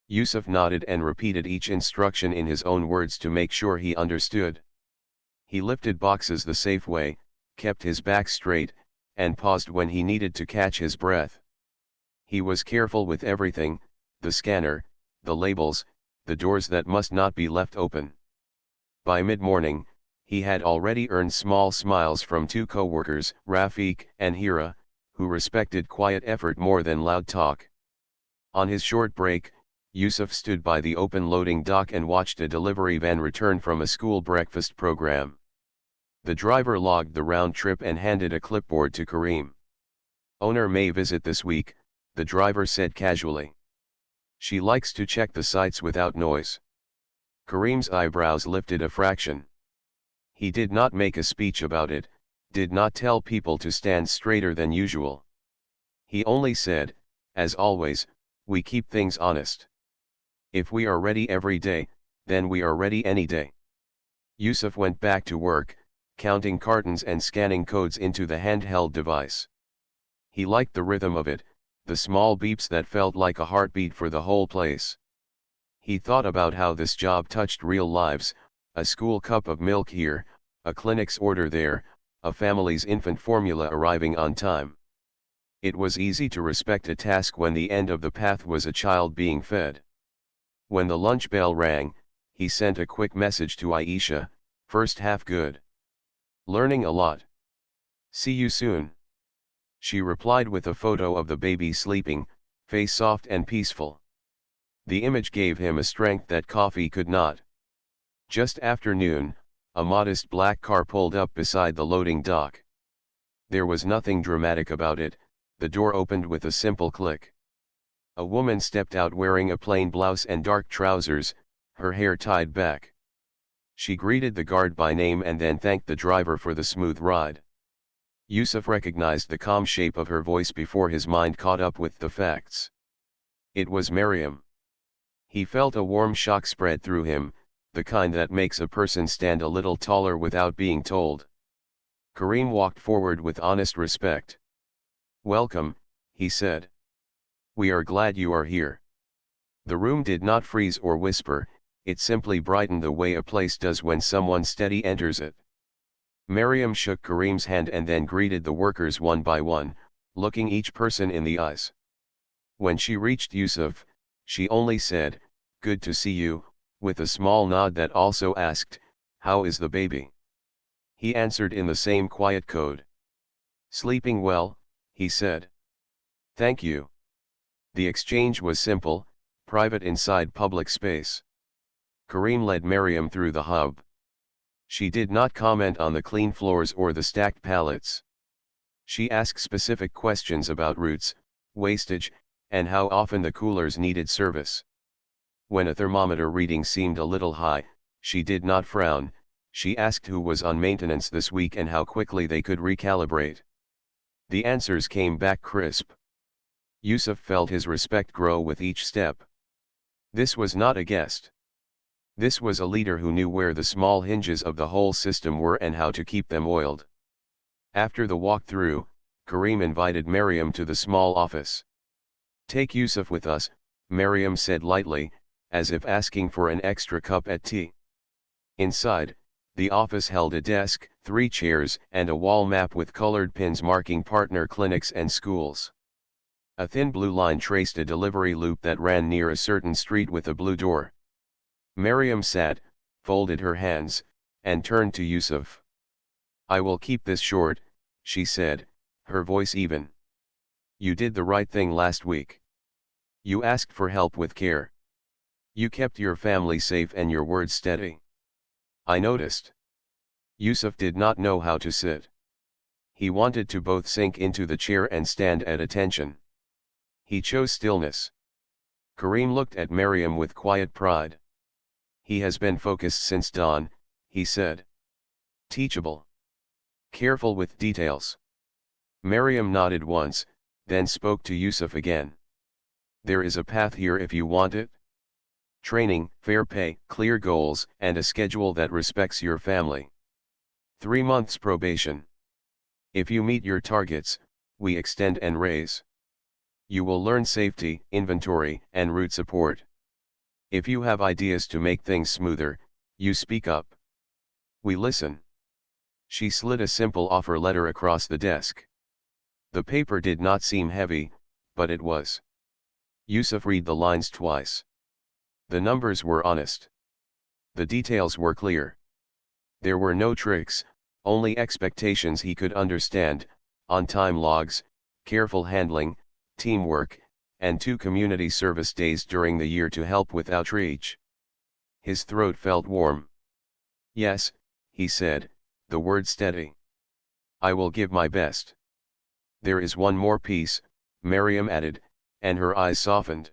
Yusuf nodded and repeated each instruction in his own words to make sure he understood. He lifted boxes the safe way, kept his back straight, and paused when he needed to catch his breath. He was careful with everything: the scanner, the labels, the doors that must not be left open. By mid-morning, he had already earned small smiles from two co-workers, Rafiq and Hira, who respected quiet effort more than loud talk. On his short break, Yusuf stood by the open loading dock and watched a delivery van return from a school breakfast program. The driver logged the round trip and handed a clipboard to Karim. "Owner may visit this week," the driver said casually. "She likes to check the sites without noise." Karim's eyebrows lifted a fraction. He did not make a speech about it, did not tell people to stand straighter than usual. He only said, "As always, we keep things honest. If we are ready every day, then we are ready any day." Yusuf went back to work, counting cartons and scanning codes into the handheld device. He liked the rhythm of it, the small beeps that felt like a heartbeat for the whole place. He thought about how this job touched real lives: a school cup of milk here, a clinic's order there, a family's infant formula arriving on time. It was easy to respect a task when the end of the path was a child being fed. When the lunch bell rang, he sent a quick message to Aisha: "First half good. Learning a lot. See you soon." She replied with a photo of the baby sleeping, face soft and peaceful. The image gave him a strength that coffee could not. Just after noon, a modest black car pulled up beside the loading dock. There was nothing dramatic about it, the door opened with a simple click. A woman stepped out wearing a plain blouse and dark trousers, her hair tied back. She greeted the guard by name and then thanked the driver for the smooth ride. Yusuf recognized the calm shape of her voice before his mind caught up with the facts. It was Miriam. He felt a warm shock spread through him, the kind that makes a person stand a little taller without being told. Karim walked forward with honest respect. "Welcome," he said. "We are glad you are here." The room did not freeze or whisper, it simply brightened the way a place does when someone steady enters it. Miriam shook Karim's hand and then greeted the workers one by one, looking each person in the eyes. When she reached Yusuf, she only said, "Good to see you," with a small nod that also asked, "How is the baby?" He answered in the same quiet code. "Sleeping well," he said. "Thank you." The exchange was simple, private inside public space. Karim led Miriam through the hub. She did not comment on the clean floors or the stacked pallets. She asked specific questions about routes, wastage, and how often the coolers needed service. When a thermometer reading seemed a little high, she did not frown, she asked who was on maintenance this week and how quickly they could recalibrate. The answers came back crisp. Yusuf felt his respect grow with each step. This was not a guest. This was a leader who knew where the small hinges of the whole system were and how to keep them oiled. After the walkthrough, Karim invited Miriam to the small office. "Take Yusuf with us," Miriam said lightly, as if asking for an extra cup at tea. Inside, the office held a desk, 3 chairs, and a wall map with colored pins marking partner clinics and schools. A thin blue line traced a delivery loop that ran near a certain street with a blue door. Miriam sat, folded her hands, and turned to Yusuf. "I will keep this short," she said, her voice even. "You did the right thing last week. You asked for help with care. You kept your family safe and your word steady. I noticed." Yusuf did not know how to sit. He wanted to both sink into the chair and stand at attention. He chose stillness. Karim looked at Miriam with quiet pride. "He has been focused since dawn," he said. "Teachable. Careful with details." Miriam nodded once, then spoke to Yusuf again. "There is a path here if you want it. Training, fair pay, clear goals, and a schedule that respects your family. 3 months probation. If you meet your targets, we extend and raise. You will learn safety, inventory, and route support. If you have ideas to make things smoother, you speak up. We listen." She slid a simple offer letter across the desk. The paper did not seem heavy, but it was. Yusuf read the lines twice. The numbers were honest. The details were clear. There were no tricks, only expectations he could understand, on-time logs, careful handling, teamwork, and 2 community service days during the year to help with outreach. His throat felt warm. "Yes," he said, the word steady. "I will give my best." "There is one more piece," Miriam added, and her eyes softened.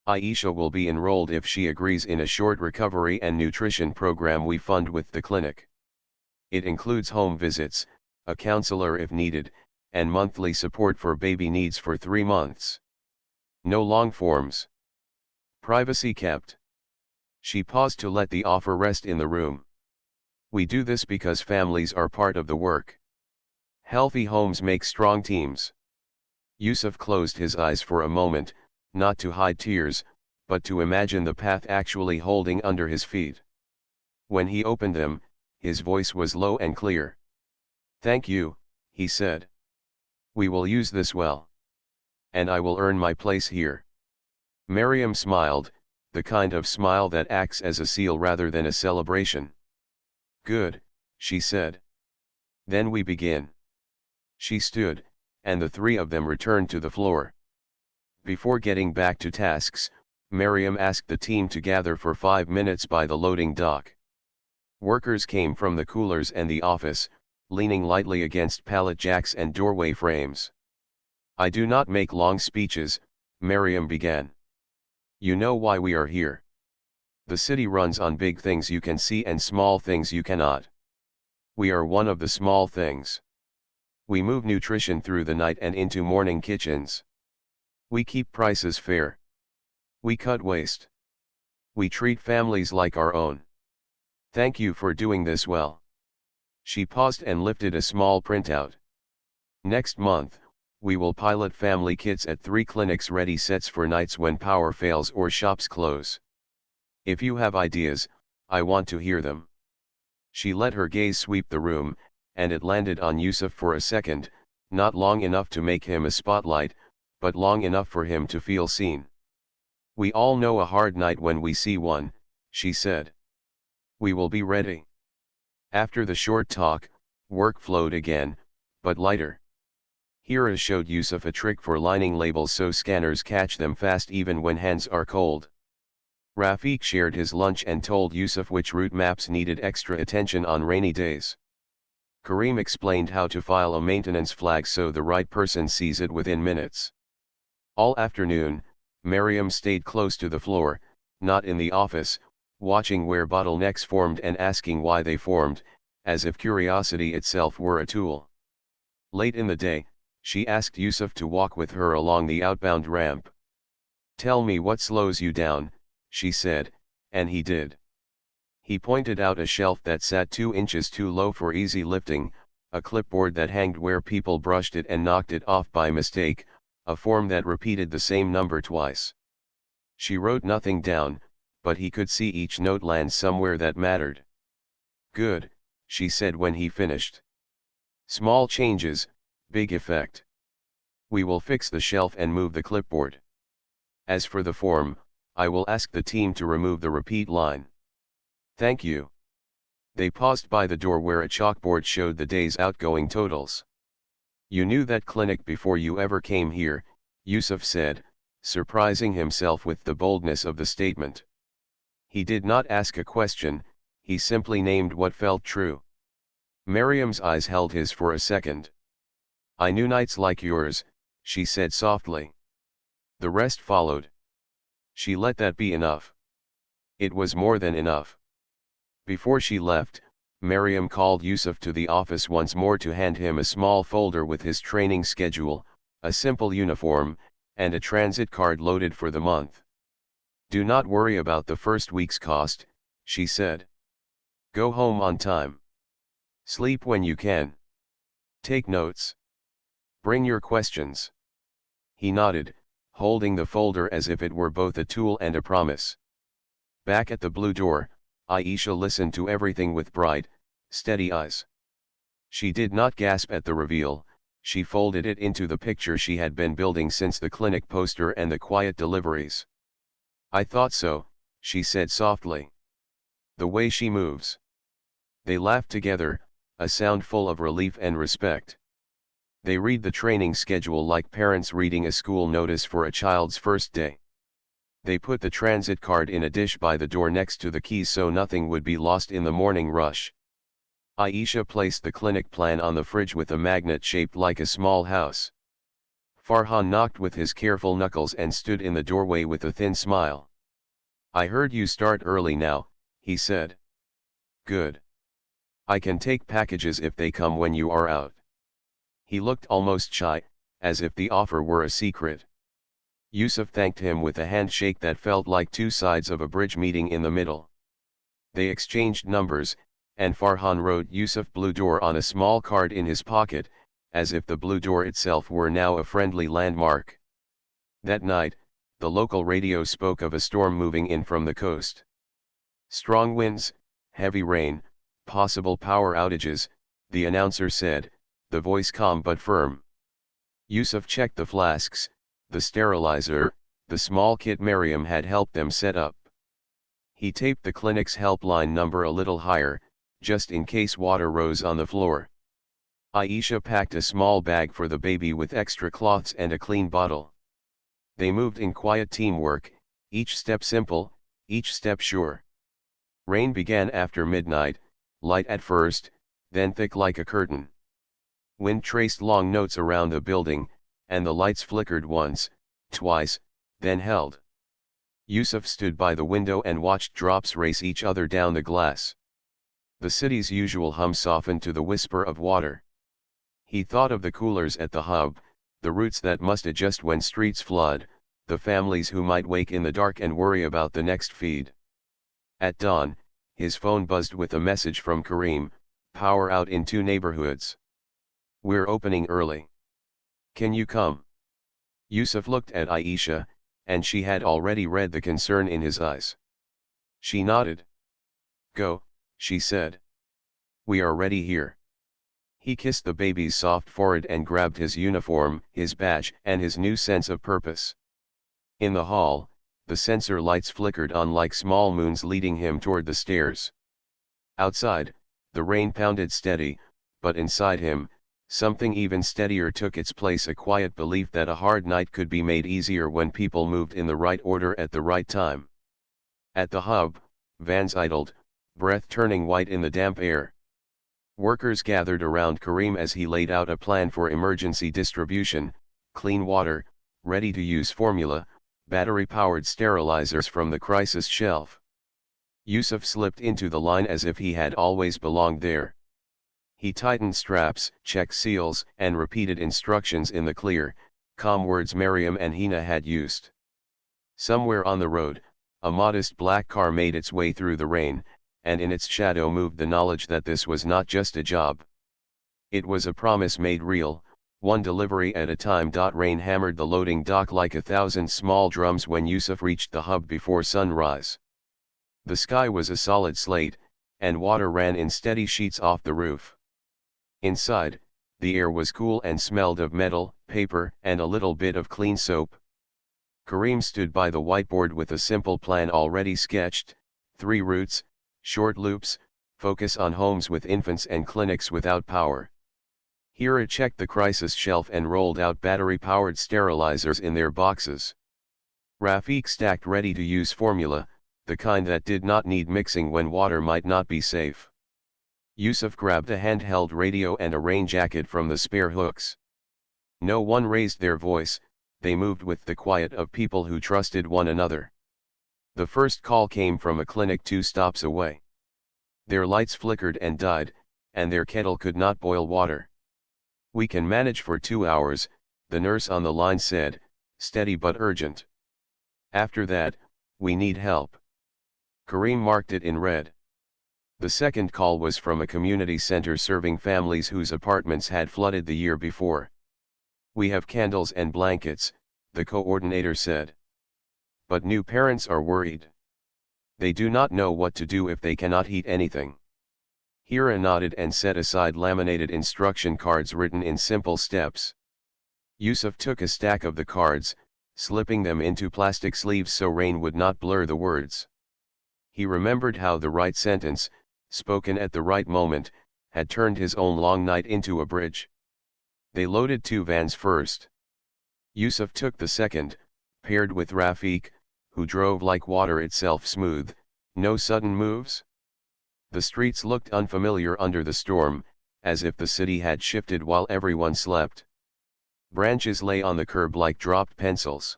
"Aisha will be enrolled if she agrees in a short recovery and nutrition program we fund with the clinic. It includes home visits, a counselor if needed, and monthly support for baby needs for 3 months. No long forms. Privacy kept." She paused to let the offer rest in the room. "We do this because families are part of the work. Healthy homes make strong teams." Yusuf closed his eyes for a moment, not to hide tears, but to imagine the path actually holding under his feet. When he opened them, his voice was low and clear. "Thank you," he said. "We will use this well. And I will earn my place here." Miriam smiled, the kind of smile that acts as a seal rather than a celebration. "Good," she said. "Then we begin." She stood, and the three of them returned to the floor. Before getting back to tasks, Miriam asked the team to gather for 5 minutes by the loading dock. Workers came from the coolers and the office, leaning lightly against pallet jacks and doorway frames. "I do not make long speeches," Miriam began. "You know why we are here. The city runs on big things you can see and small things you cannot. We are one of the small things. We move nutrition through the night and into morning kitchens. We keep prices fair. We cut waste. We treat families like our own. Thank you for doing this well." She paused and lifted a small printout. "Next month, we will pilot family kits at 3 clinics, ready sets for nights when power fails or shops close. If you have ideas, I want to hear them." She let her gaze sweep the room, and it landed on Yusuf for a second, not long enough to make him a spotlight, but long enough for him to feel seen. "We all know a hard night when we see one," she said. "We will be ready." After the short talk, work flowed again, but lighter. Hira showed Yusuf a trick for lining labels so scanners catch them fast even when hands are cold. Rafiq shared his lunch and told Yusuf which route maps needed extra attention on rainy days. Karim explained how to file a maintenance flag so the right person sees it within minutes. All afternoon, Miriam stayed close to the floor, not in the office, watching where bottlenecks formed and asking why they formed, as if curiosity itself were a tool. Late in the day, she asked Yusuf to walk with her along the outbound ramp. "Tell me what slows you down," she said, and he did. He pointed out a shelf that sat 2 inches too low for easy lifting, a clipboard that hanged where people brushed it and knocked it off by mistake, a form that repeated the same number twice. She wrote nothing down, but he could see each note land somewhere that mattered. "Good," she said when he finished. "Small changes, big effect. We will fix the shelf and move the clipboard. As for the form, I will ask the team to remove the repeat line." "Thank you." They paused by the door where a chalkboard showed the day's outgoing totals. "You knew that clinic before you ever came here," Yusuf said, surprising himself with the boldness of the statement. He did not ask a question, he simply named what felt true. Miriam's eyes held his for a second. "I knew nights like yours," she said softly. The rest followed. She let that be enough. It was more than enough. Before she left, Miriam called Yusuf to the office once more to hand him a small folder with his training schedule, a simple uniform, and a transit card loaded for the month. "Do not worry about the first week's cost," she said. "Go home on time. Sleep when you can. Take notes. Bring your questions." He nodded, holding the folder as if it were both a tool and a promise. Back at the blue door, Aisha listened to everything with bright, steady eyes. She did not gasp at the reveal, she folded it into the picture she had been building since the clinic poster and the quiet deliveries. "I thought so," she said softly. "The way she moves." They laughed together, a sound full of relief and respect. They read the training schedule like parents reading a school notice for a child's first day. They put the transit card in a dish by the door next to the keys so nothing would be lost in the morning rush. Aisha placed the clinic plan on the fridge with a magnet shaped like a small house. Farhan knocked with his careful knuckles and stood in the doorway with a thin smile. "I heard you start early now," he said. "Good. I can take packages if they come when you are out." He looked almost shy, as if the offer were a secret. Yusuf thanked him with a handshake that felt like 2 sides of a bridge meeting in the middle. They exchanged numbers, and Farhan wrote Yusuf Blue Door on a small card in his pocket, as if the Blue Door itself were now a friendly landmark. That night, the local radio spoke of a storm moving in from the coast. Strong winds, heavy rain, possible power outages, the announcer said, the voice calm but firm. Yusuf checked the flasks, the sterilizer, the small kit Miriam had helped them set up. He taped the clinic's helpline number a little higher, just in case water rose on the floor. Aisha packed a small bag for the baby with extra cloths and a clean bottle. They moved in quiet teamwork, each step simple, each step sure. Rain began after midnight, light at first, then thick like a curtain. Wind traced long notes around the building, and the lights flickered once, twice, then held. Yusuf stood by the window and watched drops race each other down the glass. The city's usual hum softened to the whisper of water. He thought of the coolers at the hub, the routes that must adjust when streets flood, the families who might wake in the dark and worry about the next feed. At dawn, his phone buzzed with a message from Kareem, power out in 2 neighborhoods. We're opening early. Can you come? Yusuf looked at Aisha, and she had already read the concern in his eyes. She nodded. Go, she said. We are ready here. He kissed the baby's soft forehead and grabbed his uniform, his badge, and his new sense of purpose. In the hall, the sensor lights flickered on like small moons leading him toward the stairs. Outside, the rain pounded steady, but inside him, something even steadier took its place, a quiet belief that a hard night could be made easier when people moved in the right order at the right time. At the hub, vans idled, breath turning white in the damp air. Workers gathered around Kareem as he laid out a plan for emergency distribution: clean water, ready-to-use formula, battery-powered sterilizers from the crisis shelf. Yusuf slipped into the line as if he had always belonged there. He tightened straps, checked seals, and repeated instructions in the clear, calm words Mariam and Hina had used. Somewhere on the road, a modest black car made its way through the rain, and in its shadow moved the knowledge that this was not just a job. It was a promise made real, one delivery at a time. Rain hammered the loading dock like 1,000 small drums when Yusuf reached the hub before sunrise. The sky was a solid slate, and water ran in steady sheets off the roof. Inside, the air was cool and smelled of metal, paper, and a little bit of clean soap. Kareem stood by the whiteboard with a simple plan already sketched: 3 routes, short loops, focus on homes with infants and clinics without power. Hira checked the crisis shelf and rolled out battery-powered sterilizers in their boxes. Rafiq stacked ready-to-use formula, the kind that did not need mixing when water might not be safe. Yusuf grabbed a handheld radio and a rain jacket from the spare hooks. No one raised their voice, they moved with the quiet of people who trusted one another. The first call came from a clinic 2 stops away. Their lights flickered and died, and their kettle could not boil water. We can manage for 2 hours, the nurse on the line said, steady but urgent. After that, we need help. Kareem marked it in red. The second call was from a community center serving families whose apartments had flooded the year before. We have candles and blankets, the coordinator said. But new parents are worried. They do not know what to do if they cannot heat anything. Hira nodded and set aside laminated instruction cards written in simple steps. Yusuf took a stack of the cards, slipping them into plastic sleeves so rain would not blur the words. He remembered how the right sentence, spoken at the right moment, had turned his own long night into a bridge. They loaded 2 vans first. Yusuf took the second, paired with Rafiq, who drove like water itself smooth. No sudden moves? The streets looked unfamiliar under the storm, as if the city had shifted while everyone slept. Branches lay on the curb like dropped pencils.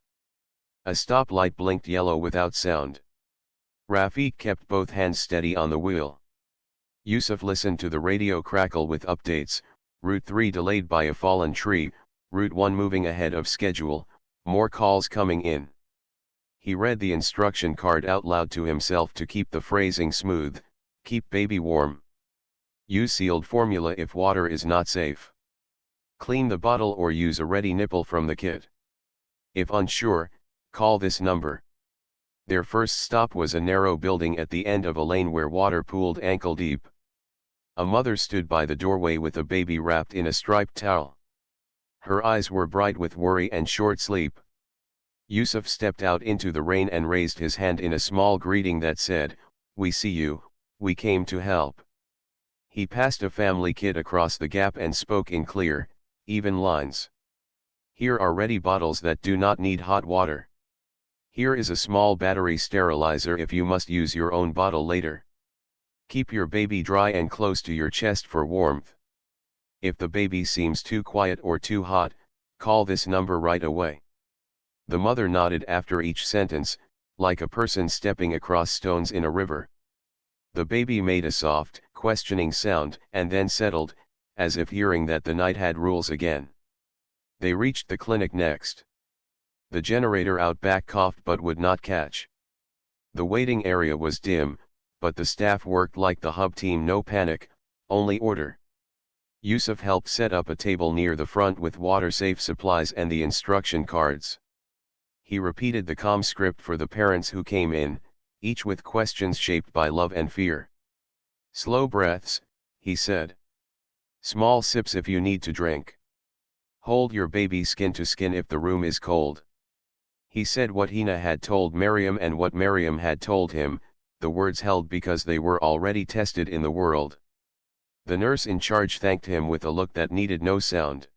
A stoplight blinked yellow without sound. Rafiq kept both hands steady on the wheel. Yusuf listened to the radio crackle with updates: Route 3 delayed by a fallen tree, Route 1 moving ahead of schedule, more calls coming in. He read the instruction card out loud to himself to keep the phrasing smooth: keep baby warm. Use sealed formula if water is not safe. Clean the bottle or use a ready nipple from the kit. If unsure, call this number. Their first stop was a narrow building at the end of a lane where water pooled ankle deep. A mother stood by the doorway with a baby wrapped in a striped towel. Her eyes were bright with worry and short sleep. Yusuf stepped out into the rain and raised his hand in a small greeting that said, "We see you, we came to help." He passed a family kit across the gap and spoke in clear, even lines. Here are ready bottles that do not need hot water. Here is a small battery sterilizer if you must use your own bottle later. Keep your baby dry and close to your chest for warmth. If the baby seems too quiet or too hot, call this number right away. The mother nodded after each sentence, like a person stepping across stones in a river. The baby made a soft, questioning sound and then settled, as if hearing that the night had rules again. They reached the clinic next. The generator out back coughed but would not catch. The waiting area was dim, but the staff worked like the hub team. No panic, only order. Yusuf helped set up a table near the front with water-safe supplies and the instruction cards. He repeated the calm script for the parents who came in, each with questions shaped by love and fear. Slow breaths, he said. Small sips if you need to drink. Hold your baby skin to skin if the room is cold. He said what Hina had told Maryam and what Maryam had told him, the words held because they were already tested in the world. The nurse in charge thanked him with a look that needed no sound.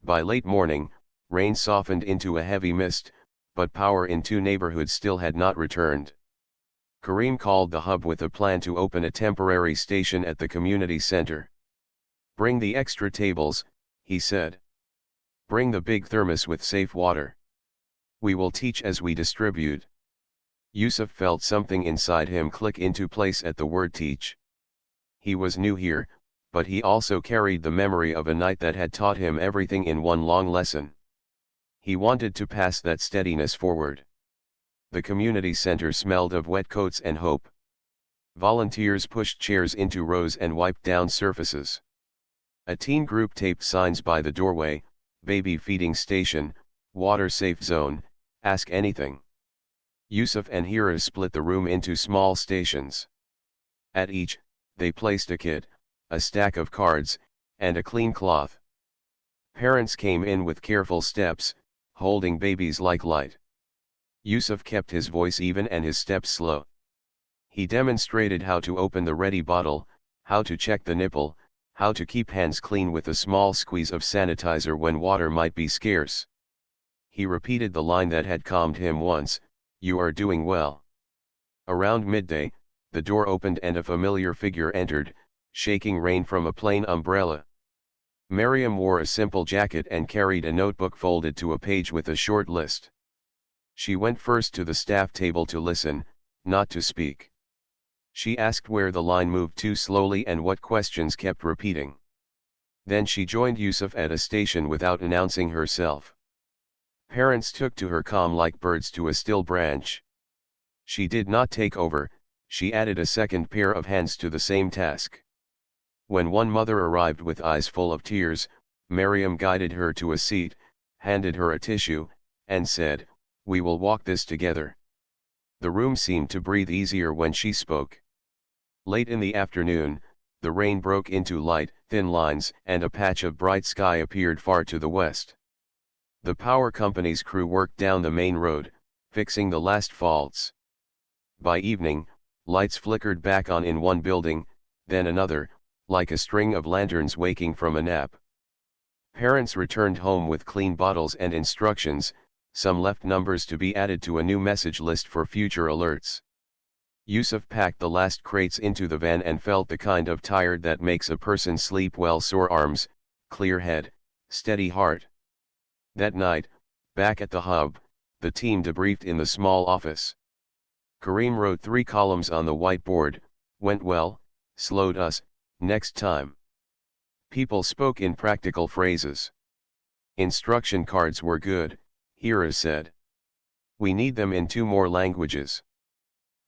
By late morning, rain softened into a heavy mist, but power in two neighborhoods still had not returned. Karim called the hub with a plan to open a temporary station at the community center. Bring the extra tables, he said. Bring the big thermos with safe water. We will teach as we distribute. Yusuf felt something inside him click into place at the word teach. He was new here, but he also carried the memory of a night that had taught him everything in one long lesson. He wanted to pass that steadiness forward. The community center smelled of wet coats and hope. Volunteers pushed chairs into rows and wiped down surfaces. A teen group taped signs by the doorway: baby feeding station, water safe zone, ask anything. Yusuf and Hira split the room into small stations. At each, they placed a kit, a stack of cards, and a clean cloth. Parents came in with careful steps, holding babies like light. Yusuf kept his voice even and his steps slow. He demonstrated how to open the ready bottle, how to check the nipple, how to keep hands clean with a small squeeze of sanitizer when water might be scarce. He repeated the line that had calmed him once: "You are doing well." Around midday, the door opened and a familiar figure entered, shaking rain from a plain umbrella. Maryam wore a simple jacket and carried a notebook folded to a page with a short list. She went first to the staff table to listen, not to speak. She asked where the line moved too slowly and what questions kept repeating. Then she joined Yusuf at a station without announcing herself. Parents took to her calm like birds to a still branch. She did not take over, she added a second pair of hands to the same task. When one mother arrived with eyes full of tears, Maryam guided her to a seat, handed her a tissue, and said, "We will walk this together." The room seemed to breathe easier when she spoke. Late in the afternoon, the rain broke into light, thin lines, and a patch of bright sky appeared far to the west. The power company's crew worked down the main road, fixing the last faults. By evening, lights flickered back on in one building, then another, like a string of lanterns waking from a nap. Parents returned home with clean bottles and instructions. Some left numbers to be added to a new message list for future alerts. Yusuf packed the last crates into the van and felt the kind of tired that makes a person sleep well: sore arms, clear head, steady heart. That night, back at the hub, the team debriefed in the small office. Karim wrote 3 columns on the whiteboard: went well, slowed us, next time. People spoke in practical phrases. Instruction cards were good, Hira said. We need them in 2 more languages.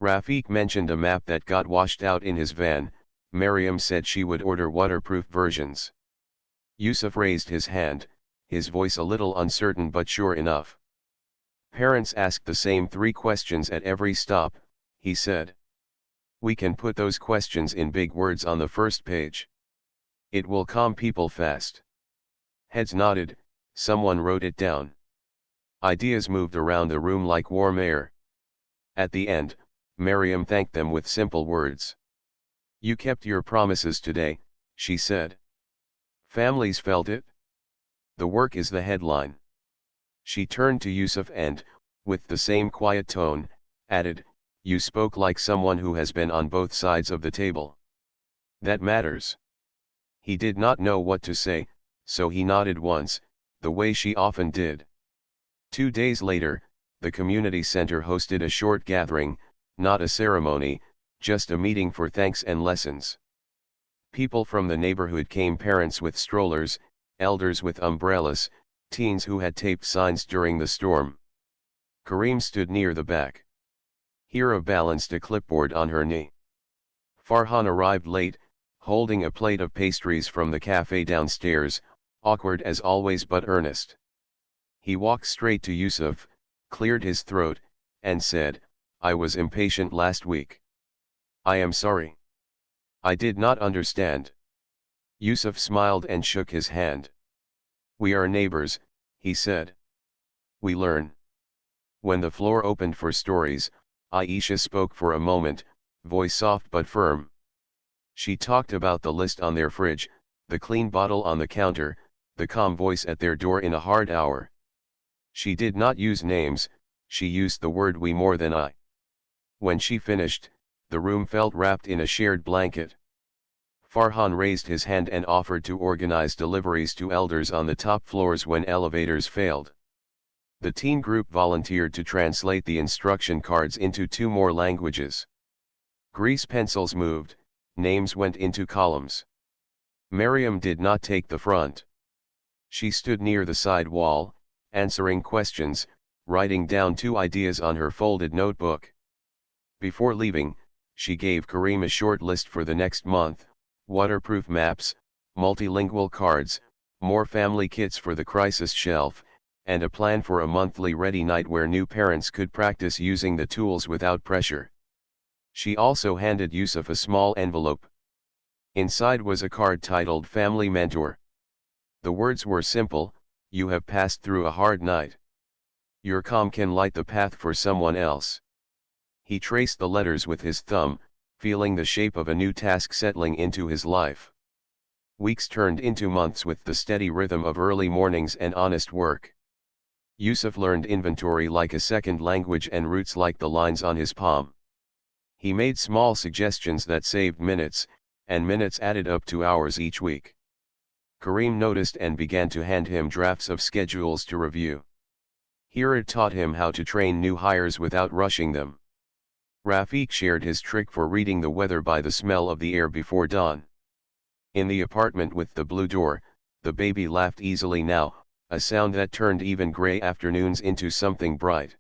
Rafiq mentioned a map that got washed out in his van. Maryam said she would order waterproof versions. Yusuf raised his hand, his voice a little uncertain but sure enough. Parents asked the same 3 questions at every stop, he said. We can put those questions in big words on the first page. It will calm people fast. Heads nodded, someone wrote it down. Ideas moved around the room like warm air. At the end, Maryam thanked them with simple words. You kept your promises today, she said. Families felt it. The work is the headline. She turned to Yusuf and, with the same quiet tone, added, you spoke like someone who has been on both sides of the table. That matters. He did not know what to say, so he nodded once, the way she often did. 2 days later, the community center hosted a short gathering, not a ceremony, just a meeting for thanks and lessons. People from the neighborhood came, parents with strollers, elders with umbrellas, teens who had taped signs during the storm. Kareem stood near the back. Hira balanced a clipboard on her knee. Farhan arrived late, holding a plate of pastries from the cafe downstairs, awkward as always but earnest. He walked straight to Yusuf, cleared his throat, and said, I was impatient last week. I am sorry. I did not understand. Yusuf smiled and shook his hand. We are neighbors, he said. We learn. When the floor opened for stories, Aisha spoke for a moment, voice soft but firm. She talked about the list on their fridge, the clean bottle on the counter, the calm voice at their door in a hard hour. She did not use names, she used the word we more than I. When she finished, the room felt wrapped in a shared blanket. Farhan raised his hand and offered to organize deliveries to elders on the top floors when elevators failed. The teen group volunteered to translate the instruction cards into 2 more languages. Grease pencils moved, names went into columns. Miriam did not take the front. She stood near the side wall, answering questions, writing down 2 ideas on her folded notebook. Before leaving, she gave Kareem a short list for the next month: waterproof maps, multilingual cards, more family kits for the crisis shelf, and a plan for a monthly ready night where new parents could practice using the tools without pressure. She also handed Yusuf a small envelope. Inside was a card titled Family Mentor. The words were simple: you have passed through a hard night. Your calm can light the path for someone else. He traced the letters with his thumb, feeling the shape of a new task settling into his life. Weeks turned into months with the steady rhythm of early mornings and honest work. Yusuf learned inventory like a second language and roots like the lines on his palm. He made small suggestions that saved minutes, and minutes added up to hours each week. Kareem noticed and began to hand him drafts of schedules to review. Hira taught him how to train new hires without rushing them. Rafiq shared his trick for reading the weather by the smell of the air before dawn. In the apartment with the blue door, the baby laughed easily now, a sound that turned even gray afternoons into something bright.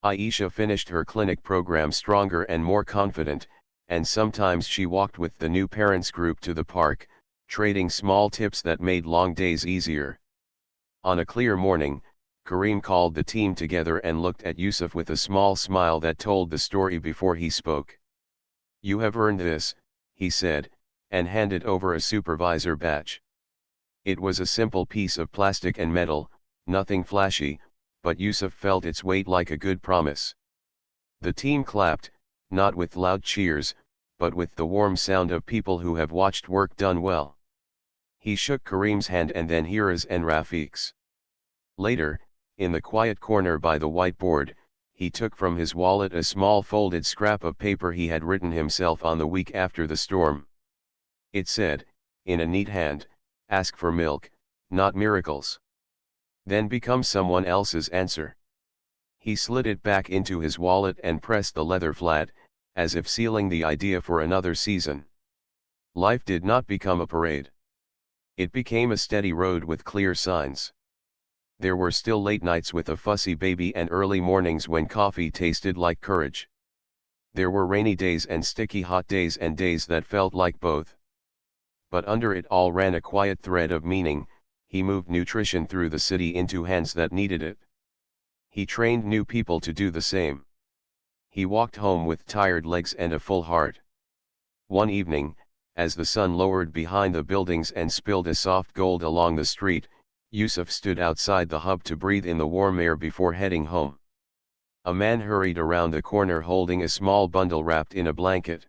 Aisha finished her clinic program stronger and more confident, and sometimes she walked with the new parents group to the park, trading small tips that made long days easier. On a clear morning, Kareem called the team together and looked at Yusuf with a small smile that told the story before he spoke. You have earned this, he said, and handed over a supervisor badge. It was a simple piece of plastic and metal, nothing flashy, but Yusuf felt its weight like a good promise. The team clapped, not with loud cheers, but with the warm sound of people who have watched work done well. He shook Kareem's hand and then Hira's and Rafiq's. Later, in the quiet corner by the whiteboard, he took from his wallet a small folded scrap of paper he had written himself on the week after the storm. It said, in a neat hand, ask for milk, not miracles. Then become someone else's answer. He slid it back into his wallet and pressed the leather flat, as if sealing the idea for another season. Life did not become a parade. It became a steady road with clear signs. There were still late nights with a fussy baby and early mornings when coffee tasted like courage. There were rainy days and sticky hot days and days that felt like both. But under it all ran a quiet thread of meaning. He moved nutrition through the city into hands that needed it. He trained new people to do the same. He walked home with tired legs and a full heart. One evening, as the sun lowered behind the buildings and spilled a soft gold along the street, Yusuf stood outside the hub to breathe in the warm air before heading home. A man hurried around the corner holding a small bundle wrapped in a blanket.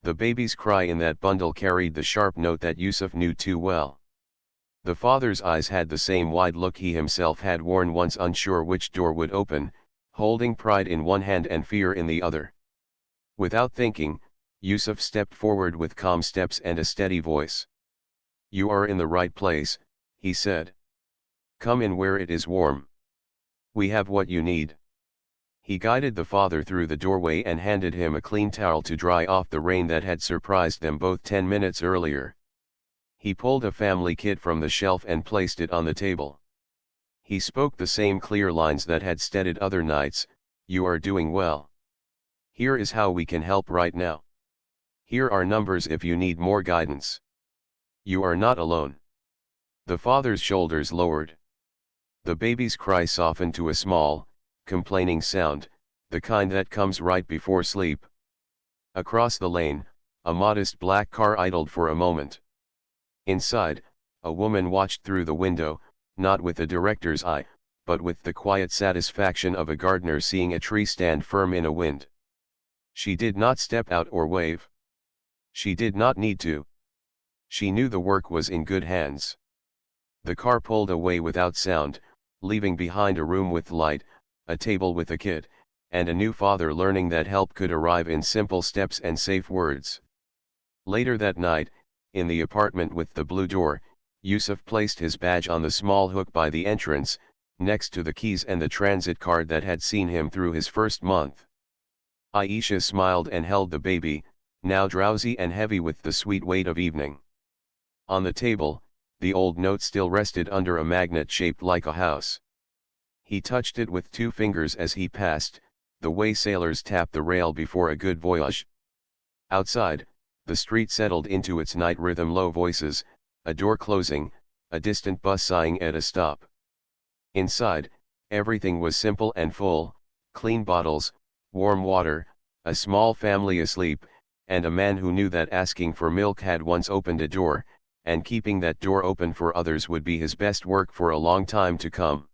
The baby's cry in that bundle carried the sharp note that Yusuf knew too well. The father's eyes had the same wide look he himself had worn once, unsure which door would open, holding pride in one hand and fear in the other. Without thinking, Yusuf stepped forward with calm steps and a steady voice. "You are in the right place," he said. "Come in where it is warm. We have what you need." He guided the father through the doorway and handed him a clean towel to dry off the rain that had surprised them both 10 minutes earlier. He pulled a family kit from the shelf and placed it on the table. He spoke the same clear lines that had steadied other nights. "You are doing well. Here is how we can help right now. Here are numbers if you need more guidance. You are not alone." The father's shoulders lowered. The baby's cry softened to a small, complaining sound, the kind that comes right before sleep. Across the lane, a modest black car idled for a moment. Inside, a woman watched through the window, not with the director's eye, but with the quiet satisfaction of a gardener seeing a tree stand firm in a wind. She did not step out or wave. She did not need to. She knew the work was in good hands. The car pulled away without sound, leaving behind a room with light, a table with a kid, and a new father learning that help could arrive in simple steps and safe words. Later that night, in the apartment with the blue door, Yusuf placed his badge on the small hook by the entrance, next to the keys and the transit card that had seen him through his first month. Aisha smiled and held the baby, now drowsy and heavy with the sweet weight of evening. On the table, the old note still rested under a magnet shaped like a house. He touched it with 2 fingers as he passed, the way sailors tap the rail before a good voyage. Outside, the street settled into its night rhythm, low voices, a door closing, a distant bus sighing at a stop. Inside, everything was simple and full: clean bottles, warm water, a small family asleep, and a man who knew that asking for milk had once opened a door, and keeping that door open for others would be his best work for a long time to come.